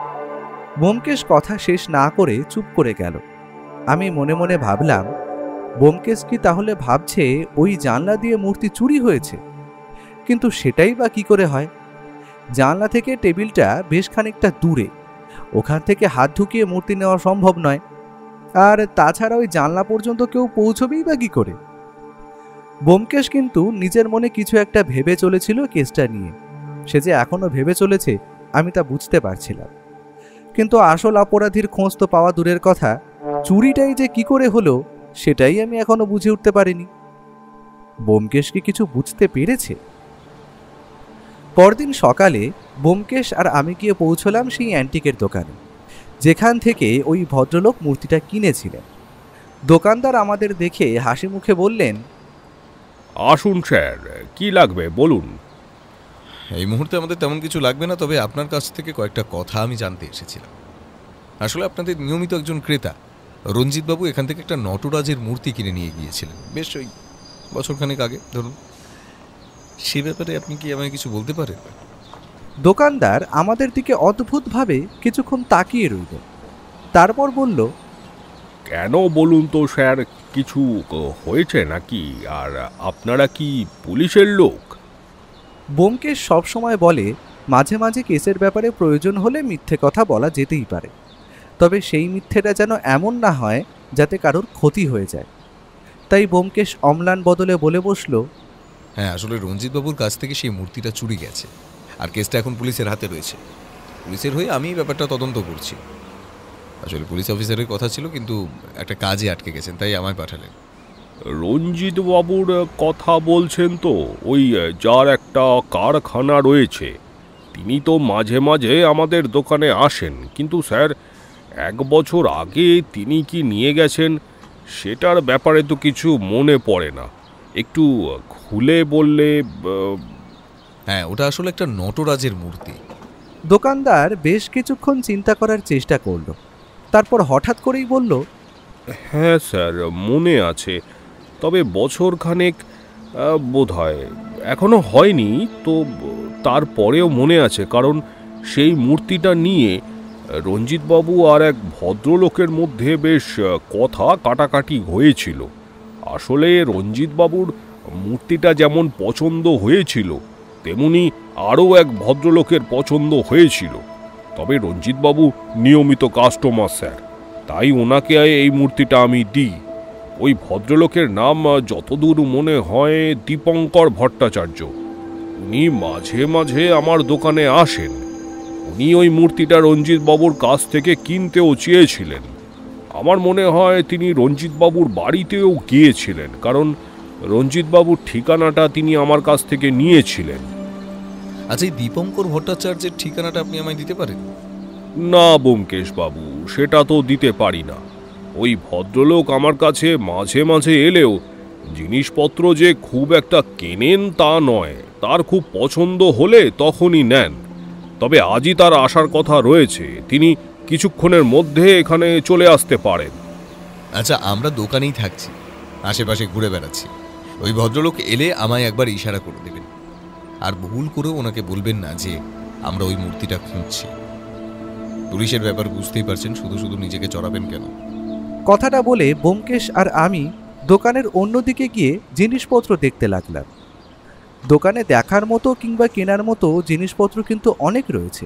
ব্যোমকেশ কথা শেষ না করে চুপ করে গেল। আমি মনে মনে ভাবলাম, ব্যোমকেশ কি তাহলে ভাবছে ওই জানলা দিয়ে মূর্তি চুরি হয়েছে? কিন্তু সেটাই বা কি করে হয়? জানলা থেকে টেবিলটা বেশ খানিকটা দূরে, ওখান থেকে হাত ঢুকিয়ে মূর্তি নেওয়া সম্ভব নয়। আর তাছাড়া ওই জানলা পর্যন্ত কেউ পৌঁছবেই বা কি করে? ব্যোমকেশ কিন্তু নিজের মনে কিছু একটা ভেবে চলেছিল কেসটা নিয়ে। সে যে এখনো ভেবে চলেছে আমি তা বুঝতে পারছিলাম। কিন্তু আসল অপরাধীর খোঁজ তো পাওয়া দূরের কথা, চুরিটাই যে কি করে হলো সেটাই আমি এখনো বুঝে উঠতে পারিনি। ব্যোমকেশ কি কিছু বুঝতে পেরেছে? পরদিন সকালে ব্যোমকেশ আর আমি গিয়ে পৌঁছলাম সেই অ্যান্টিকের দোকানে, যেখান থেকে ওই ভদ্রলোক মূর্তিটা কিনেছিলেন। দোকানদার আমাদের দেখে হাসি মুখে বললেন, আসুন স্যার, কি লাগবে বলুন। এই মুহূর্তে আমাদের তেমন কিছু লাগবে না, তবে আপনার কাছ থেকে কয়েকটা কথা আমি জানতে এসেছিলাম। আসলে আপনাদের নিয়মিত একজন ক্রেতা রঞ্জিতবাবু এখান থেকে একটা নটরাজের মূর্তি কিনে নিয়ে গিয়েছিলেন বেশ ওই বছরখানেক আগে ধরুন। সে ব্যাপারে আপনি কি আমায় কিছু বলতে পারেন? দোকানদার আমাদের দিকে অদ্ভুতভাবে কিছুক্ষণ তাকিয়ে রইল, তারপর বলল, কেন বলুন তো স্যার, কিছু হয়েছে নাকি? আর আপনারা কি পুলিশের লোক? ব্যোমকেশ সবসময় বলে মাঝে মাঝে কেসের ব্যাপারে প্রয়োজন হলে মিথ্যে কথা বলা যেতেই পারে, তবে সেই মিথ্যেটা যেন এমন না হয় যাতে কারোর ক্ষতি হয়ে যায়। তাই ব্যোমকেশ অম্লান বদলে বলে বসল, হ্যাঁ, আসলে রঞ্জিতবাবুর কাছ থেকে সেই মূর্তিটা চুরি গেছে আর কেসটা এখন পুলিশের হাতে রয়েছে। পুলিশের হয়ে আমি ব্যাপারটা তদন্ত করছি। আসলে পুলিশ অফিসারের কথা ছিল, কিন্তু একটা কাজে আটকে গেছেন, তাই আমায় পাঠালেন। রঞ্জিত বাবুর কথা বলছেন তো? ওই যার একটা কারখানা রয়েছে, তিনি তো মাঝে মাঝে আমাদের দোকানে আসেন। কিন্তু স্যার, 1 বছর আগে তিনি কি নিয়ে গেছেন সেটার ব্যাপারে তো কিছু মনে পড়ে না। একটু খুলে বললে। হ্যাঁ, ওটা আসলে একটা নটরাজের মূর্তি। দোকানদার বেশ কিছুক্ষণ চিন্তা করার চেষ্টা করল, তারপর হঠাৎ করেই বলল, হ্যাঁ স্যার, মনে আছে, তবে বছরখানেক বোধ হয়, এখনো হয়নি তো। তারপরেও মনে আছে, কারণ সেই মূর্তিটা নিয়ে রঞ্জিতবাবু আর এক ভদ্রলোকের মধ্যে বেশ কথা কাটাকাটি হয়েছিল। আসলে রঞ্জিতবাবুর মূর্তিটা যেমন পছন্দ হয়েছিল, তেমনি আরও এক ভদ্রলোকের পছন্দ হয়েছিল। তবে রঞ্জিতবাবু নিয়মিত কাস্টমার স্যার, তাই ওনাকে এই মূর্তিটা আমি দিই। ওই ভদ্রলোকের নাম যতদূর মনে হয় দীপঙ্কর ভট্টাচার্য। উনি মাঝে মাঝে আমার দোকানে আসেন। উনি ওই মূর্তিটা রঞ্জিতবাবুর কাছ থেকে কিনতেও চেয়েছিলেন। আমার মনে হয় তিনি রঞ্জিতবাবুর বাড়িতেও গিয়েছিলেন, কারণ রঞ্জিতবাবুর ঠিকানাটা তিনি আমার কাছ থেকে নিয়েছিলেন। আচ্ছা, এই দীপঙ্কর ভট্টাচার্যের ঠিকানাটা আপনি আমায় দিতে পারেন? না ব্যোমকেশ বাবু, সেটা তো দিতে পারি না। ওই ভদ্রলোক আমার কাছে মাঝে মাঝে এলেও জিনিসপত্র যে খুব একটা কেনেন তা নয়। তার খুব পছন্দ হলে তখনই নেন। তবে আজই তার আসার কথা রয়েছে, তিনি কিছুক্ষণের মধ্যে এখানে চলে আসতে পারেন। আচ্ছা, আমরা দোকানেই থাকছি, আশেপাশে ঘুরে বেড়াচ্ছি। ওই ভদ্রলোক এলে আমায় একবার ইশারা করে দেবেন, আর ভুল করেও ওনাকে বলবেন না যে আমরা ওই মূর্তিটা খুঁজছি। পুলিশের ব্যাপার বুঝতেই পারছেন, শুধু শুধু নিজেকে চড়াবেন কেন? কথাটা বলে ব্যোমকেশ আর আমি দোকানের অন্যদিকে গিয়ে জিনিসপত্র দেখতে লাগলাম। দোকানে দেখার মতো কিংবা কেনার মতো জিনিসপত্র কিন্তু অনেক রয়েছে।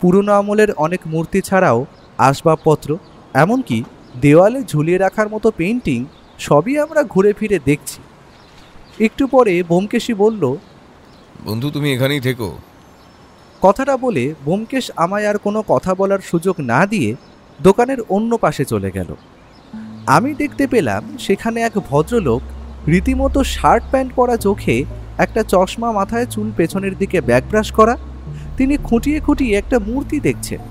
পুরনো আমলের অনেক মূর্তি ছাড়াও আসবাবপত্র, এমনকি দেওয়ালে ঝুলিয়ে রাখার মতো পেইন্টিং সবই আমরা ঘুরে ফিরে দেখছি। একটু পরে ব্যোমকেশই বলল, বন্ধু, তুমি এখানেই থেকো। কথাটা বলে ব্যোমকেশ আমায় আর কোনো কথা বলার সুযোগ না দিয়ে দোকানের অন্য পাশে চলে গেল। আমি দেখতে পেলাম সেখানে এক ভদ্রলোক রীতিমতো শার্ট প্যান্ট পরা, চোখে একটা চশমা, মাথায় চুল পেছনের দিকে ব্যাকব্রাশ করা, তিনি খুঁটিয়ে খুঁটিয়ে একটা মূর্তি দেখছেন।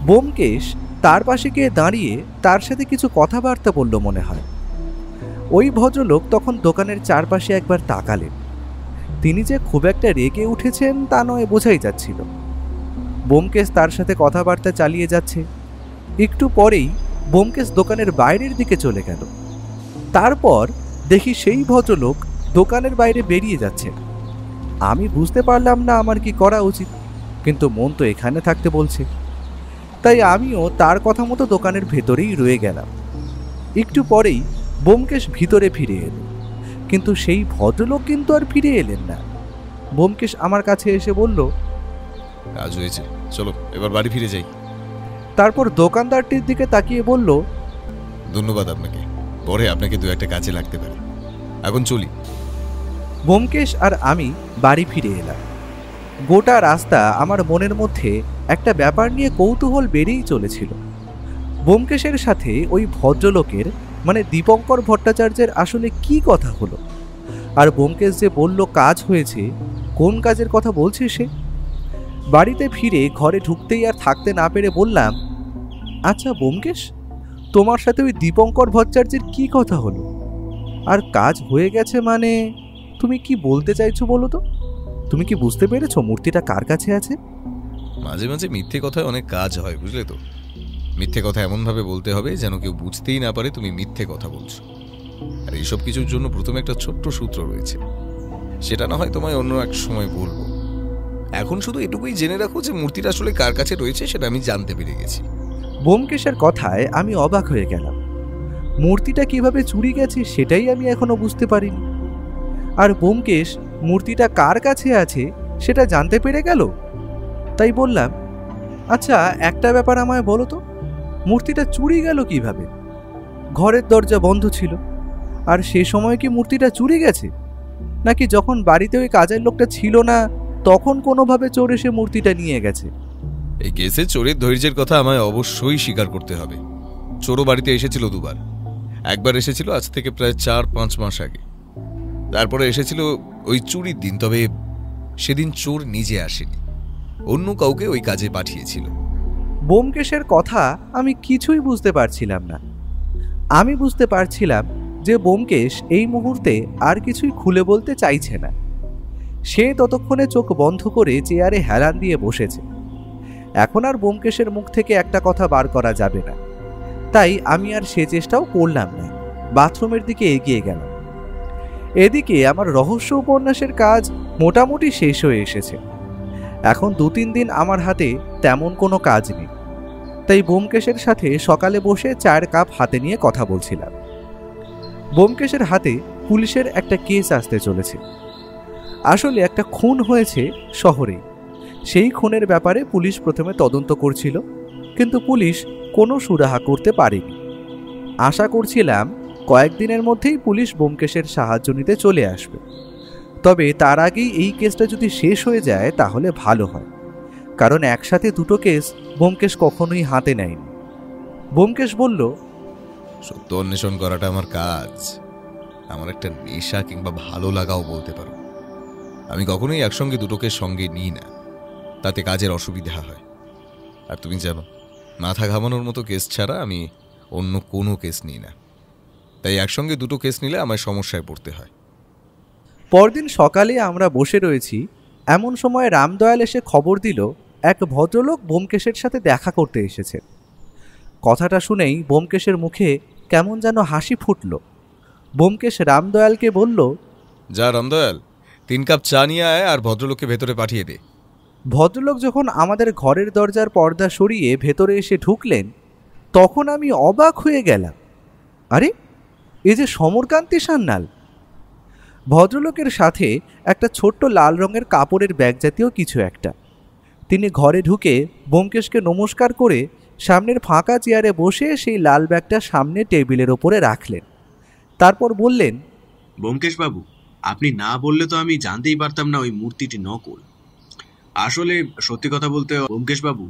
ব্যোমকেশ তার পাশে গিয়ে দাঁড়িয়ে তার সাথে কিছু কথাবার্তা বলল মনে হয়। ওই ভদ্রলোক তখন দোকানের চারপাশে একবার তাকালেন। তিনি যে খুব একটা রেগে উঠেছেন তা নয়, বোঝাই যাচ্ছিল। ব্যোমকেশ তার সাথে কথাবার্তা চালিয়ে যাচ্ছে। একটু পরেই ব্যোমকেশ দোকানের বাইরের দিকে চলে গেল। তারপর দেখি সেই ভদ্রলোক দোকানের বাইরে বেরিয়ে যাচ্ছে। আমি বুঝতে পারলাম না আমার কি করা উচিত, কিন্তু মন তো এখানে থাকতে বলছে। তাই আমিও তার কথা মতো দোকানের ভেতরেই রয়ে গেলাম। একটু পরেই ব্যোমকেশ ভিতরে ফিরে এলো, কিন্তু সেই ভদ্রলোক কিন্তু আর ফিরে এলেন না। ব্যোমকেশ আমার কাছে এসে বলল, কাজ হয়েছে, চলো এবার বাড়ি ফিরে যাই। তারপর দোকানদারটির দিকে তাকিয়ে বলল, ধন্যবাদ আপনাকে, পরে আপনাকে দু একটা কাজে লাগতে পারে, এখন চলি। ব্যোমকেশ আর আমি বাড়ি ফিরে এলাম। গোটা রাস্তা আমার মনের মধ্যে একটা ব্যাপার নিয়ে কৌতূহল বেড়েই চলেছিল। ব্যোমকেশের সাথে ওই ভদ্রলোকের মানে দীপঙ্কর ভট্টাচার্যের আসলে কি কথা হলো? আর ব্যোমকেশ যে বলল কাজ হয়েছে, কোন কাজের কথা বলছে সে? বাড়িতে ফিরে ঘরে ঢুকতেই আর থাকতে না পেরে বললাম, আচ্ছা ব্যোমকেশ, তোমার সাথে ওই দীপঙ্কর ভট্টাচার্যের কি কথা হলো? আর কাজ হয়ে গেছে মানে তুমি কি বলতে চাইছো বলো তো? তুমি কি বুঝতে পেরেছো মূর্তিটা কার কাছে আছে? মাঝে মাঝে মিথ্যে কথায় অনেক কাজ হয়, বুঝলে তো। মিথ্যে কথা এমনভাবে বলতে হবে যেন কেউ বুঝতেই না পারে তুমি মিথ্যে কথা বলছো। আর এইসব কিছুর জন্য প্রথমে একটা ছোট্ট সূত্র রয়েছে, সেটা না হয় তোমায় অন্য এক সময় বলবো। এখন শুধু এটুকুই জেনে রাখো যে মূর্তিটা আসলে কার কাছে রয়েছে সেটা আমি জানতে পেরে গেছি। ব্যোমকেশের কথায় আমি অবাক হয়ে গেলাম। মূর্তিটা কিভাবে চুরি গেছে সেটাই আমি এখনো বুঝতে পারিনি। আর ব্যোমকেশ মূর্তিটা কার কাছে আছে সেটা জানতে পেরে গেল। তাই বললাম, আচ্ছা একটা ব্যাপার আমায় বলো তো, মূর্তিটা চুরি গেল কিভাবে? ঘরের দরজা বন্ধ ছিল, আর সে সময় কি মূর্তিটা চুরি গেছে, নাকি যখন বাড়িতে ওই কাজের লোকটা ছিল না তখন কোনোভাবে চোর এসে মূর্তিটা নিয়ে গেছে? এই কেসে চোরের ধৈর্যের কথা আমায় অবশ্যই স্বীকার করতে হবে। চোরও বাড়িতে এসেছিল দুবার। একবার এসেছিল আজ থেকে প্রায় 4-5 মাস আগে, তারপরে এসেছিল ওই চুরির দিন। তবে সেদিন চোর নিজে আসেনি, অন্য কাউকে ওই কাজে পাঠিয়েছিল। ব্যোমকেশের কথা আমি কিছুই বুঝতে পারছিলাম না। আমি বুঝতে পারছিলাম যে ব্যোমকেশ এই মুহূর্তে আর কিছুই খুলে বলতে চাইছে না। সে ততক্ষণে চোখ বন্ধ করে চেয়ারে হেলান দিয়ে বসেছে। এখন আর ব্যোমকেশের মুখ থেকে একটা কথা বার করা যাবে না, তাই আমি আর সে চেষ্টাও করলাম না। বাথরুমের দিকে এগিয়ে গেলাম। এদিকে আমার রহস্য উপন্যাসের কাজ মোটামুটি শেষ হয়ে এসেছে। এখন 2-3 দিন আমার হাতে তেমন কোনো কাজ নেই, তাই ব্যোমকেশের সাথে সকালে বসে চায়ের কাপ হাতে নিয়ে কথা বলছিলাম। ব্যোমকেশের হাতে পুলিশের একটা কেস আসতে চলেছে। আসলে একটা খুন হয়েছে শহরেই। সেই খুনের ব্যাপারে পুলিশ প্রথমে তদন্ত করছিল, কিন্তু পুলিশ কোনো সুরাহা করতে পারেনি। আশা করছিলাম কয়েকদিনের মধ্যেই পুলিশ ব্যোমকেশের সাহায্য নিতে চলে আসবে। তবে তার আগেই এই কেসটা যদি শেষ হয়ে যায় তাহলে ভালো হয়, কারণ একসাথে দুটো কেস ব্যোমকেশ কখনোই হাতে নেয়নি। ব্যোমকেশ বলল, সত্য অন্বেষণ করাটা আমার কাজ, আমার একটা নেশা কিংবা ভালো লাগাও বলতে পারো। আমি কখনোই একসঙ্গে দুটোকে সঙ্গে নিই না, তাতে কাজের অসুবিধা হয়। আর তুমি জানো, মাথা ঘামানোর মতো কেস ছাড়া আমি অন্য কোনো কেস নিই না, তাই একসঙ্গে দুটো কেস নিলে আমায় সমস্যায় পড়তে হয়। পরদিন সকালে আমরা বসে রয়েছি, এমন সময় রামদয়াল এসে খবর দিল এক ভদ্রলোক ব্যোমকেশের সাথে দেখা করতে এসেছে। কথাটা শুনেই ব্যোমকেশের মুখে কেমন যেন হাসি ফুটল। ব্যোমকেশ রামদয়ালকে বলল, যা রামদয়াল, 3 কাপ চা নিয়ে আয় আর ভদ্রলোককে ভেতরে পাঠিয়ে দে। ভদ্রলোক যখন আমাদের ঘরের দরজার পর্দা সরিয়ে ভেতরে এসে ঢুকলেন, তখন আমি অবাক হয়ে গেলাম। আরে, এ যে সমরকান্তি সান্যাল। ভদ্রলোকের সাথে একটা ছোট্ট লাল রঙের কাপড়ের ব্যাগ জাতীয় কিছু একটা। তিনি ঘরে ঢুকে ব্যোমকেশকে নমস্কার করে সামনের ফাঁকা চেয়ারে বসে সেই লাল ব্যাগটা সামনে টেবিলের ওপরে রাখলেন। তারপর বললেন, ব্যোমকেশ বাবু, আপনি না বললে তো আমি জানতেই পারতাম না ওই মূর্তিটি নকল। আসলে সত্যি কথা বলতে ব্যোমকেশ বাবু,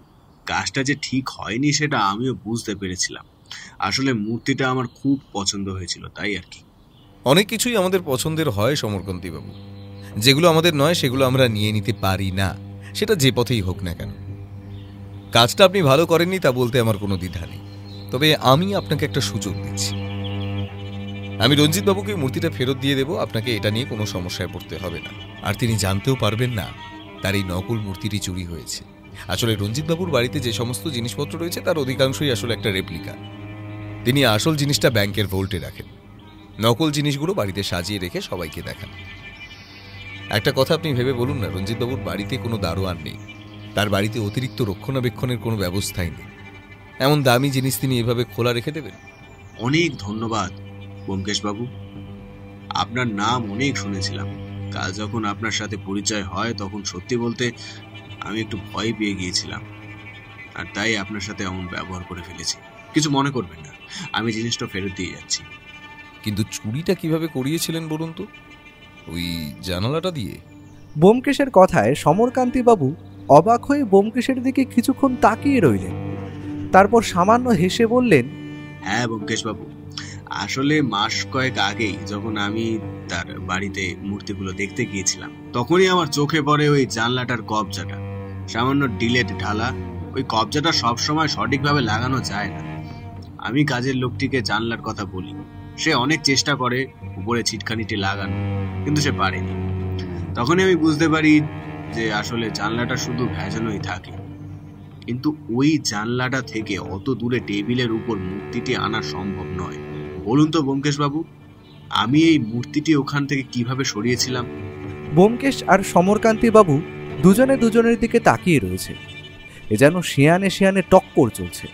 কাজটা যে ঠিক হয়নি সেটা আমিও বুঝতে পেরেছিলাম। আসলে মূর্তিটা আমার খুব পছন্দ হয়েছিল, তাই আর কি। অনেক কিছুই আমাদের পছন্দের হয় সমরকান্তিবাবু, যেগুলো আমাদের নয় সেগুলো আমরা নিয়ে নিতে পারি না, সেটা যে পথেই হোক না কেন। কাজটা আপনি ভালো করেননি তা বলতে আমার কোনো দ্বিধা নেই, তবে আমি আপনাকে একটা সুযোগ দিচ্ছি। আমি রঞ্জিতবাবুকে মূর্তিটা ফেরত দিয়ে দেব, আপনাকে এটা নিয়ে কোনো সমস্যায় পড়তে হবে না। আর তিনি জানতেও পারবেন না তার এই নকল মূর্তিটি চুরি হয়েছে। আসলে রঞ্জিতবাবুর বাড়িতে যে সমস্ত জিনিসপত্র রয়েছে তার অধিকাংশই আসলে একটা রেপ্লিকা। তিনি আসল জিনিসটা ব্যাংকের ভোল্টে রাখেন, নকল জিনিসগুলো বাড়িতে সাজিয়ে রেখে সবাইকে দেখান। একটা কথা আপনি ভেবে বলুন না, রঞ্জিতবাবুর বাড়িতে কোনো দারোয়ান নেই, তার বাড়িতে অতিরিক্ত রক্ষণাবেক্ষণের কোনো ব্যবস্থাই নেই, এমন দামি জিনিস তিনি এভাবে খোলা রেখে দেবেন? অনেক ধন্যবাদ ব্যোমকেশবাবু, আপনার নাম অনেক শুনেছিলাম। কাল যখন আপনার সাথে পরিচয় হয় তখন সত্যি বলতে আমি একটু ভয় পেয়ে গিয়েছিলাম, আর তাই আপনার সাথে এমন ব্যবহার করে ফেলেছি। কিছু মনে করবেন না, আমি জিনিসটা ফেরত দিয়ে যাচ্ছি। কিন্তু চুরিটা কিভাবে করিয়েছিলেন বলুন তো? ওই জানালাটা দিয়ে? ব্যোমকেশের কথায় সমরকান্তিবাবু অবাক হয়ে ব্যোমকেশের দিকে কিছুক্ষণ তাকিয়ে রইলেন। তারপর সামান্য হেসে বললেন, হ্যাঁ ব্যোমকেশবাবু, আসলে মাস কয়েক আগেই যখন আমি তার বাড়িতে মূর্তিগুলো দেখতে গিয়েছিলাম তখনই আমার চোখে পড়ে ওই জানলাটার কবজাটা। সামান্য ডিলেট ঢালা, ওই কবজাটা সবসময় সঠিকভাবে লাগানো যায় না। আমি কাজের লোকটিকে জানলার কথা বলি, সে অনেক চেষ্টা করে উপরে ছিটখানিটি লাগানো, কিন্তু সে পারেনি। তখনই আমি বুঝতে পারি যে আসলে জানলাটা শুধু ভেজানোই থাকে, কিন্তু ওই জানলাটা থেকে অত দূরে টেবিলের উপর মূর্তিটি আনা সম্ভব নয়। বলুন তো ব্যোমকেশবাবু, আমি এই মূর্তিটি ওখান থেকে কিভাবে সরিয়েছিলাম? ব্যোমকেশ আর সমরকান্তিবাবু দুজনে দুজনের দিকে তাকিয়ে রয়েছে, এ যেন শিয়ানে শিয়ানে টক্কর চলছে।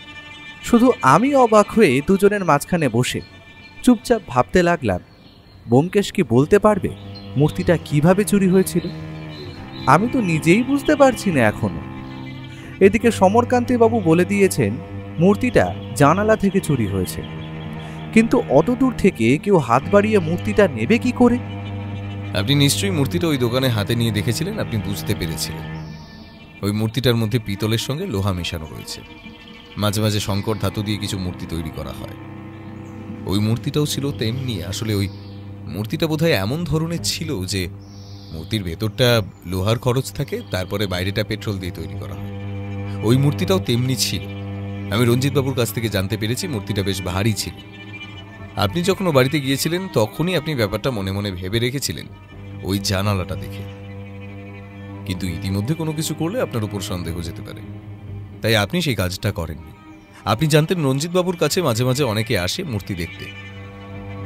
শুধু আমি অবাক হয়ে দুজনের মাঝখানে বসে চুপচাপ ভাবতে লাগলাম, ব্যোমকেশ কি বলতে পারবে মূর্তিটা কিভাবে চুরি হয়েছিল? আমি তো নিজেই বুঝতে পারছি না এখনো। এদিকে সমরকান্তিবাবু বলে দিয়েছেন মূর্তিটা জানালা থেকে চুরি হয়েছে, কিন্তু অত দূর থেকে কেউ হাত বাড়িয়ে মূর্তিটা নেবে কি করে? আপনি নিশ্চয়ই মূর্তিটা ওই দোকানে হাতে নিয়ে দেখেছিলেন, আপনি বুঝতে পেরেছিলেন ওই মূর্তিটার মধ্যে পিতলের সঙ্গে লোহা মেশানো রয়েছে। মাঝে মাঝে শঙ্কর ধাতু দিয়ে কিছু মূর্তি তৈরি করা হয়, ওই মূর্তিটাও ছিল তেমনি। আসলে ওই মূর্তিটা বোধহয় এমন ধরনের ছিল যে মূর্তির ভেতরটা লোহার খরচ থাকে, তারপরে বাইরেটা পেট্রোল দিয়ে তৈরি করা হয়। ওই মূর্তিটাও তেমনি ছিল। আমি রঞ্জিতবাবুর কাছ থেকে জানতে পেরেছি মূর্তিটা বেশ ভারী ছিল। আপনি যখন ও বাড়িতে গিয়েছিলেন তখনই আপনি ব্যাপারটা মনে মনে ভেবে রেখেছিলেন ওই জানালাটা দেখে, কিন্তু ইতিমধ্যে কোনো কিছু করলে আপনার উপর সন্দেহ যেতে পারে, তাই আপনি সেই কাজটা করেননি। আপনি জানতেন রঞ্জিতবাবুর কাছে মাঝে মাঝে অনেকে আসে মূর্তি দেখতে,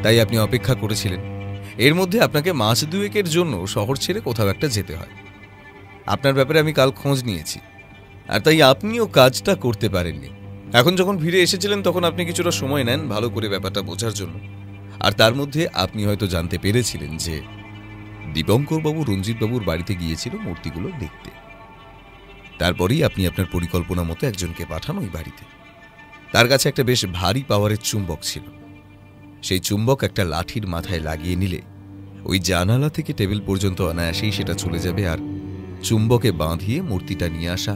তাই আপনি অপেক্ষা করেছিলেন। এর মধ্যে আপনাকে মাস দুয়েকের জন্য শহর ছেড়ে কোথাও একটা যেতে হয়। আপনার ব্যাপারে আমি কাল খোঁজ নিয়েছি, আর তাই আপনিও কাজটা করতে পারেননি। এখন যখন ফিরে এসেছিলেন তখন আপনি কিছুটা সময় নেন ভালো করে ব্যাপারটা বোঝার জন্য, আর তার মধ্যে আপনি হয়তো জানতে পেরেছিলেন যে দীপঙ্করবাবু রঞ্জিতবাবুর বাড়িতে গিয়েছিল মূর্তিগুলো দেখতে। তারপরেই আপনি আপনার পরিকল্পনা মতো একজনকে পাঠান ওই বাড়িতে। তার কাছে একটা বেশ ভারী পাওয়ারের চুম্বক ছিল। সেই চুম্বক একটা লাঠির মাথায় লাগিয়ে নিলে ওই জানালা থেকে টেবিল পর্যন্ত অনায়াসেই সেটা চলে যাবে, আর চুম্বকে বাঁধিয়ে মূর্তিটা নিয়ে আসা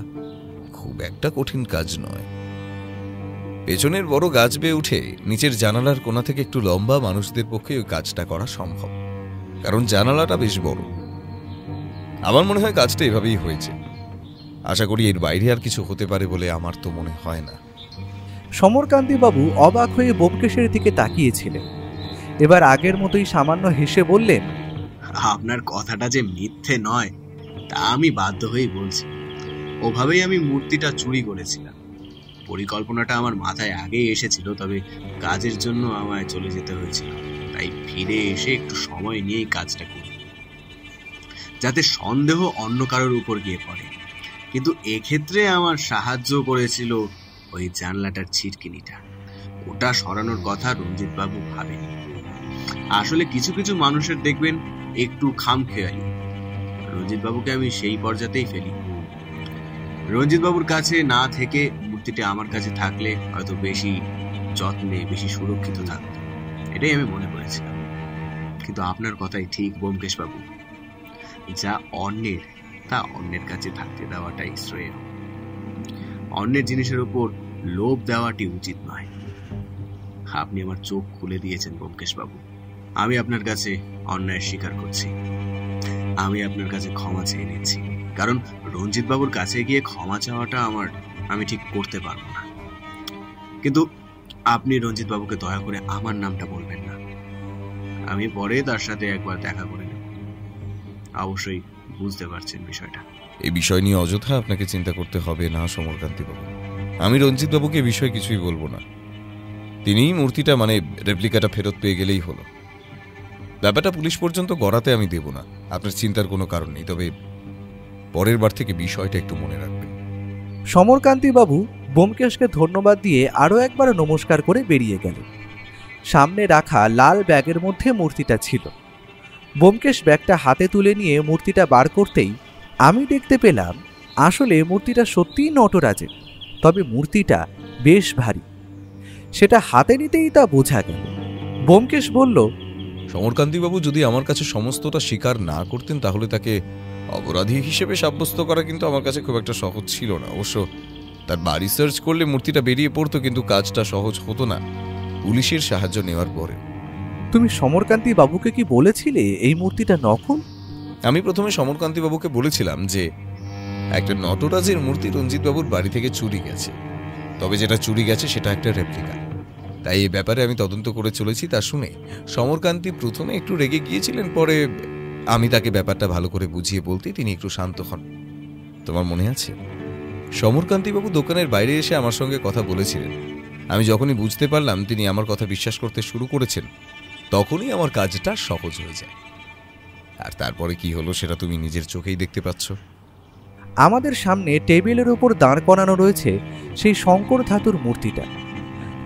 খুব একটা কঠিন কাজ নয়। পেছনের বড় গাছ বেয়ে উঠে নিচের জানালার কোণা থেকে একটু লম্বা মানুষদের পক্ষে ওই কাজটা করা সম্ভব, কারণ জানালাটা বেশ বড়। আমার মনে হয় কাজটা এভাবেই হয়েছে। আশা করি এর বাইরে আর কিছু হতে পারে বলে আমার তো মনে হয় না। সমরকান্তিবাবু অবাক হয়ে ব্যোমকেশের দিকে তাকিয়েছিলেন। এবার আগের মতোই সামান্য হেসে বললেন, আপনার কথাটা যে মিথ্যে নয় তা আমি বাধ্য হয়েই বলছি। ওভাবেই আমি মূর্তিটা চুরি করেছিলাম। পরিকল্পনাটা আমার মাথায় আগেই এসেছিল, তবে কাজের জন্য আমায় চলে যেতে হয়েছিল, তাই ফিরে এসে একটু সময় নিয়েই কাজটা করি, যাতে সন্দেহ অন্য কারোর উপর গিয়ে পড়ে। কিন্তু এক্ষেত্রে আমার সাহায্য করেছিল ওই জানলাটার ছিটকিনিটা। ওটা সরানোর কথা রঞ্জিতবাবু ভাবেনি। আসলে কিছু কিছু মানুষের দেখবেন একটু খামখেয়ালি, রঞ্জিতবাবুকে আমি সেই পর্যাতেই ফেলি। রঞ্জিতবাবুর কাছে না থেকে মূর্তিটা আমার কাছে থাকলে হয়তো বেশি যত্নে বেশি সুরক্ষিত থাকতো, এটাই আমি মনে করেছিলাম। কিন্তু আপনার কথাই ঠিক ব্যোমকেশবাবু, যা অন্যের তা অন্যের কাছে থাকতে দেওয়াটাই শ্রেয়। অন্যের জিনিসের উপর লোভ দেওয়াটি উচিত নয়। আপনি আমার চোখ খুলে দিয়েছেন ব্যোমকেশ বাবু। আমি আপনার কাছে অন্যায় স্বীকার করছি। আমি আপনার কাছে ক্ষমা চেয়ে নিচ্ছি, কারণ রঞ্জিত বাবুর কাছে গিয়ে ক্ষমা চাওয়াটা আমি ঠিক করতে পারবো না। কিন্তু আপনি রঞ্জিত বাবুকে দয়া করে আমার নামটা বলবেন না। আমি পরে তার সাথে একবার দেখা করে নেব। অবশ্যই বুঝতে পারছেন বিষয়টা। এই বিষয় নিয়ে অযথা আপনাকে চিন্তা করতে হবে না সমরকান্তি বাবু। আমি রঞ্জিত বাবুকে এই বিষয়ে কিছুই বলবো না। তিনিই মূর্তিটা মানে রেপ্লিকাটা ফেরত পেয়ে গেলেই হলো। ব্যাপারটা পুলিশ পর্যন্ত গড়াতে আমি দেব না। আপনার চিন্তার কোনো কারণ নেই, তবে পরের বার থেকে বিষয়টা একটু মনে রাখবেন। সমরকান্তিবাবু ব্যোমকেশকে ধন্যবাদ দিয়ে আরও একবার নমস্কার করে বেরিয়ে গেলেন। সামনে রাখা লাল ব্যাগের মধ্যে মূর্তিটা ছিল। ব্যোমকেশ ব্যাগটা হাতে তুলে নিয়ে মূর্তিটা বার করতেই আমি দেখতে পেলাম আসলে মূর্তিটা সত্যিই নটরাজের, তবে মূর্তিটা বেশ ভারী। সেটা হাতে নিতেই তা বোঝা গেল। ব্যোমকেশ বলল, সমরকান্তিবাবু যদি আমার কাছে সমস্তটা স্বীকার না করতেন তাহলে তাকে অপরাধী হিসেবে সাব্যস্ত করা কিন্তু আমার কাছে খুব একটা সহজ ছিল না। অবশ্য তার বাড়ি সার্চ করলে মূর্তিটা বেরিয়ে পড়তো, কিন্তু কাজটা সহজ হতো না পুলিশের সাহায্য নেওয়ার পরে। তুমি সমরকান্তি বাবুকে কি বলেছিলে এই মূর্তিটা নকল? আমি প্রথমে সমরকান্তিবাবুকে বলেছিলাম যে একটা নটরাজের মূর্তি রঞ্জিতবাবুর বাড়ি থেকে চুরি গেছে, তবে যেটা চুরি গেছে সেটা একটা রেপ্লিকা। তাই এই ব্যাপারে আমি তদন্ত করে চলেছি। তা শুনে সমরকান্তি প্রথমে একটু রেগে গিয়েছিলেন, পরে আমি তাকে ব্যাপারটা ভালো করে বুঝিয়ে বলতে তিনি একটু শান্ত হন। তোমার মনে আছে সমরকান্তিবাবু দোকানের বাইরে এসে আমার সঙ্গে কথা বলেছিলেন। আমি যখনই বুঝতে পারলাম তিনি আমার কথা বিশ্বাস করতে শুরু করেছেন, তখনই আমার কাজটা সহজ হয়ে যায়। আর তারপরে কি হলো সেটা তুমি নিজের চোখেই দেখতে পাচ্ছ। আমাদের সামনে টেবিলের উপর দাঁড় করানো রয়েছে সেই শঙ্কর ধাতুর মূর্তিটা।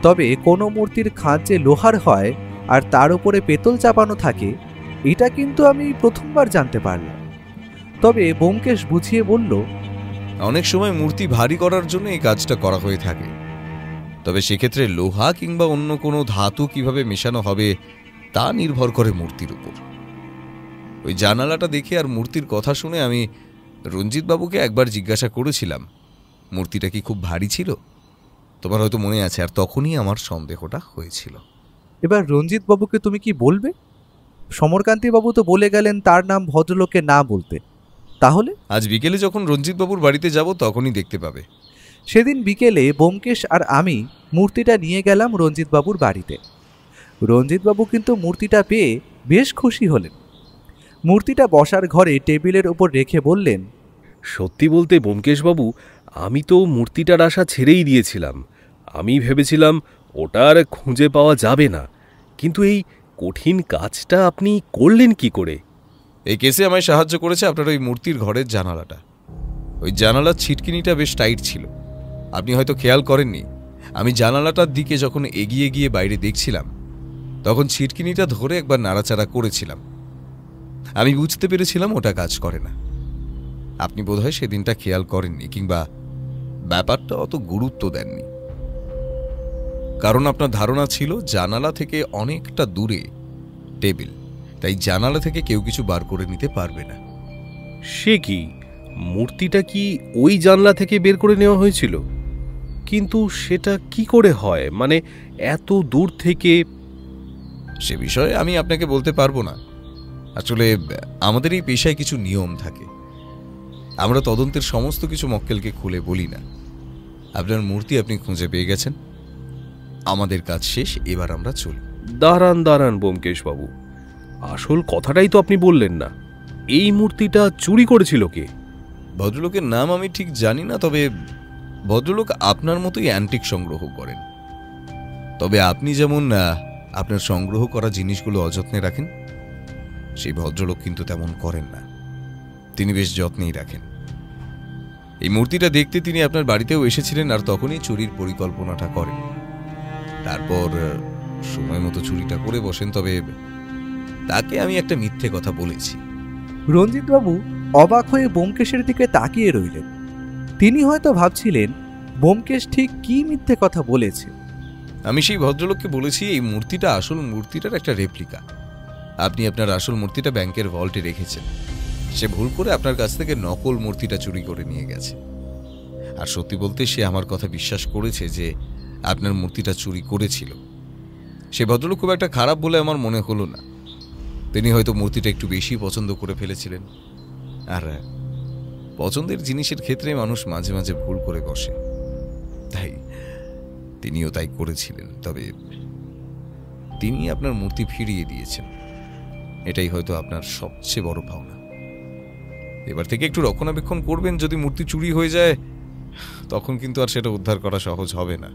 তবে কোনো মূর্তির খাঁজ যে লোহার হয় আর তার উপরে পেতল চাপানো থাকে, এটা কিন্তু আমি প্রথমবার জানতে পারলাম। তবে ব্যোমকেশ বুঝিয়ে বলল, অনেক সময় মূর্তি ভারী করার জন্য এই কাজটা করা হয়ে থাকে, তবে সেক্ষেত্রে লোহা কিংবা অন্য কোনো ধাতু কিভাবে মেশানো হবে তা নির্ভর করে মূর্তির উপর। ওই জানালাটা দেখে আর মূর্তির কথা শুনে আমি রঞ্জিতবাবুকে একবার জিজ্ঞাসা করেছিলাম মূর্তিটা কি খুব ভারী ছিল। তোমার হয়তো মনে আছে, আর তখনই আমার সন্দেহটা হয়েছিল। এবার রঞ্জিত বাবুকে তুমি কি বলবে? সমরকান্তি বাবু তো বলে গেলেন তার নাম ভদ্রলোককে না বলতে। তাহলে আজ বিকেলে যখন রঞ্জিতবাবুর বাড়িতে যাব তখনই দেখতে পাবে। সেদিন বিকেলে ব্যোমকেশ আর আমি মূর্তিটা নিয়ে গেলাম রঞ্জিতবাবুর বাড়িতে। রঞ্জিতবাবু কিন্তু মূর্তিটা পেয়ে বেশ খুশি হলেন। মূর্তিটা বসার ঘরে টেবিলের ওপর রেখে বললেন, সত্যি বলতে ব্যোমকেশবাবু, আমি তো মূর্তিটার আশা ছেড়েই দিয়েছিলাম। আমি ভেবেছিলাম ওটা আর খুঁজে পাওয়া যাবে না, কিন্তু এই কঠিন কাজটা আপনি করলেন কি করে? এই কেসে আমায় সাহায্য করেছে আপনার ওই মূর্তির ঘরের জানালাটা। ওই জানালার ছিটকিনিটা বেশ টাইট ছিল, আপনি হয়তো খেয়াল করেননি। আমি জানালাটার দিকে যখন এগিয়ে গিয়ে বাইরে দেখছিলাম তখন ছিটকিনিটা ধরে একবার নাড়াচাড়া করেছিলাম। আমি বুঝতে পেরেছিলাম ওটা কাজ করে না। আপনি বোধহয় সেদিনটা খেয়াল করেননি কিংবা ব্যাপারটা অত গুরুত্ব দেননি, কারণ আপনার ধারণা ছিল জানালা থেকে অনেকটা দূরে টেবিল, তাই জানালা থেকে কেউ কিছু বার করে নিতে পারবে না। সে কি, মূর্তিটা কি ওই জানলা থেকে বের করে নেওয়া হয়েছিল? কিন্তু সেটা কি করে হয়, মানে এত দূর থেকে? সে বিষয়ে আমি আপনাকে বলতে পারবো না। আসলে আমাদের এই পেশায় কিছু নিয়ম থাকে, আমরা তদন্তের সমস্ত কিছু মক্কেলকে খুলে বলি না। আপনার মূর্তি আপনি খুঁজে পেয়ে গেছেন, আমাদের কাজ শেষ, এবার আমরা চলি। দাঁড়ান দাঁড়ান ব্যোমকেশবাবু, আসল কথাটাই তো আপনি বললেন না। এই মূর্তিটা চুরি করেছিল কে? ভদ্রলোকের নাম আমি ঠিক জানি না, তবে ভদ্রলোক আপনার মতোই অ্যান্টিক সংগ্রহ করেন। তবে আপনি যেমন আপনার সংগ্রহ করা জিনিসগুলো অযত্নে রাখেন, সেই ভদ্রলোক কিন্তু তেমন করেন না। তিনি বেশ যত্নেই রাখেন। এই মূর্তিটা দেখতে তিনি আপনার বাড়িতেও এসেছিলেন, আর তখনই চুরির পরিকল্পনাটা করেন। তারপর সময় মতো চুরিটা করে বসেন। তবে তাকে আমি একটা মিথ্যে কথা বলেছি। রঞ্জিতবাবু অবাক হয়ে ব্যোমকেশের দিকে তাকিয়ে রইলেন। তিনি হয়তো ভাবছিলেন ব্যোমকেশ ঠিক কি মিথ্যে কথা বলেছে। আমি সেই ভদ্রলোককে বলেছি এই মূর্তিটা আসল মূর্তিটার একটা রেপ্লিকা। আপনি আপনার আসল মূর্তিটা ব্যাংকের ভল্টে রেখেছেন, সে ভুল করে আপনার কাছ থেকে নকল মূর্তিটা চুরি করে নিয়ে গেছে। আর সত্যি বলতে সে আমার কথা বিশ্বাস করেছে যে আপনার মূর্তিটা চুরি করেছিল। সে ভদ্রলোক খুব একটা খারাপ বলে আমার মনে হলো না। তিনি হয়তো মূর্তিটা একটু বেশি পছন্দ করে ফেলেছিলেন। আর পছন্দের জিনিসের ক্ষেত্রে মানুষ মাঝে মাঝে ভুল করে বসে, তাই তিনিও তাই করেছিলেন। তবে তিনি আপনার মূর্তি ফিরিয়ে দিয়েছেন, এটাই হয়তো আপনার সবচেয়ে বড় পাওনা। এবার থেকে একটু রক্ষণাবেক্ষণ করবেন। যদি মূর্তি চুরি হয়ে যায় তখন কিন্তু আর সেটা উদ্ধার করা সহজ হবে না।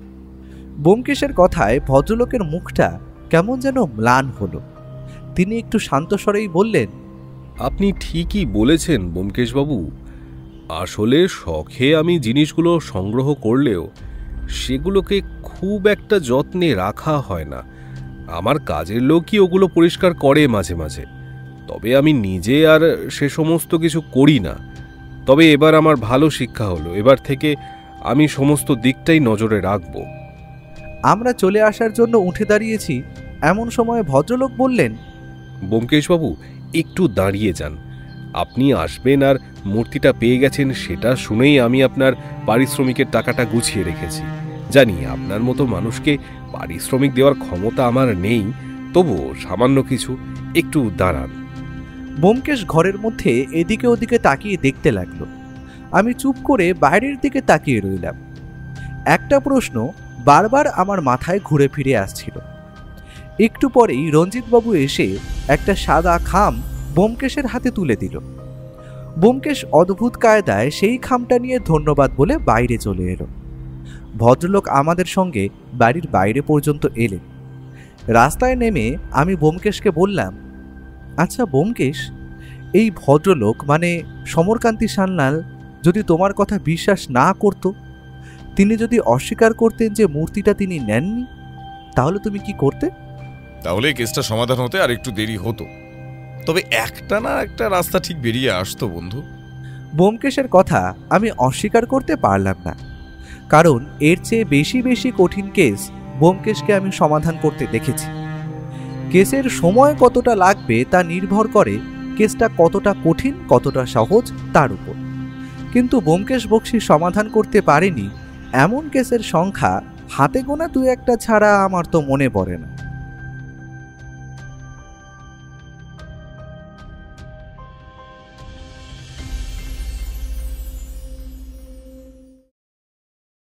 ব্যোমকেশের কথায় ভদ্রলোকের মুখটা কেমন যেন ম্লান হলো। তিনি একটু শান্ত স্বরেই বললেন, আপনি ঠিকই বলেছেন ব্যোমকেশবাবু। আসলে শখে আমি জিনিসগুলো সংগ্রহ করলেও সেগুলোকে খুব একটা যত্নে রাখা হয় না। আমার কাজের লোকই ওগুলো পরিষ্কার করে মাঝে মাঝে, তবে আমি নিজে আর সে সমস্ত কিছু করি না। তবে এবার আমার ভালো শিক্ষা হলো, এবার থেকে আমি সমস্ত দিকটাই নজরে রাখব। আমরা চলে আসার জন্য উঠে দাঁড়িয়েছি, এমন সময় ভদ্রলোক বললেন, ব্যোমকেশবাবু একটু দাঁড়িয়ে যান। আপনি আসবেন আর মূর্তিটা পেয়ে গেছেন সেটা শুনেই আমি আপনার পারিশ্রমিকের টাকাটা গুছিয়ে রেখেছি। জানি আপনার মতো মানুষকে পারিশ্রমিক দেওয়ার ক্ষমতা আমার নেই, তবুও সামান্য কিছু, একটু দাঁড়ান। ব্যোমকেশ ঘরের মধ্যে এদিকে ওদিকে তাকিয়ে দেখতে লাগলো। আমি চুপ করে বাইরের দিকে তাকিয়ে রইলাম। একটা প্রশ্ন বারবার আমার মাথায় ঘুরে ফিরে আসছিল। একটু পরেই রঞ্জিতবাবু এসে একটা সাদা খাম ব্যোমকেশের হাতে তুলে দিল। ব্যোমকেশ অদ্ভুত কায়দায় সেই খামটা নিয়ে ধন্যবাদ বলে বাইরে চলে এলো। ভদ্রলোক আমাদের সঙ্গে বাড়ির বাইরে পর্যন্ত এলেন। রাস্তায় নেমে আমি ব্যোমকেশকে বললাম, আচ্ছা ব্যোমকেশ, এই ভদ্রলোক মানে সমরকান্তি সান্যাল যদি তোমার কথা বিশ্বাস না করত, তিনি যদি অস্বীকার করতেন যে মূর্তিটা তিনি নেননি, তাহলে তুমি কি করতে? তাহলে কেসটা সমাধান হতে আর একটু দেরি হতো, তবে একটা না একটা রাস্তা ঠিক বেরিয়ে আসতো বন্ধু। ব্যোমকেশের কথা আমি অস্বীকার করতে পারলাম না, কারণ এর চেয়ে বেশি বেশি কঠিন কেস ব্যোমকেশকে আমি সমাধান করতে দেখেছি। কেসের সময় কতটা লাগবে তা নির্ভর করে কেসটা কতটা কঠিন কতটা সহজ তার উপর। কিন্তু ব্যোমকেশ বক্সী সমাধান করতে পারেনি এমন কেসের সংখ্যা হাতে গোনা দু একটা ছাড়া আমার তো মনে পড়ে না।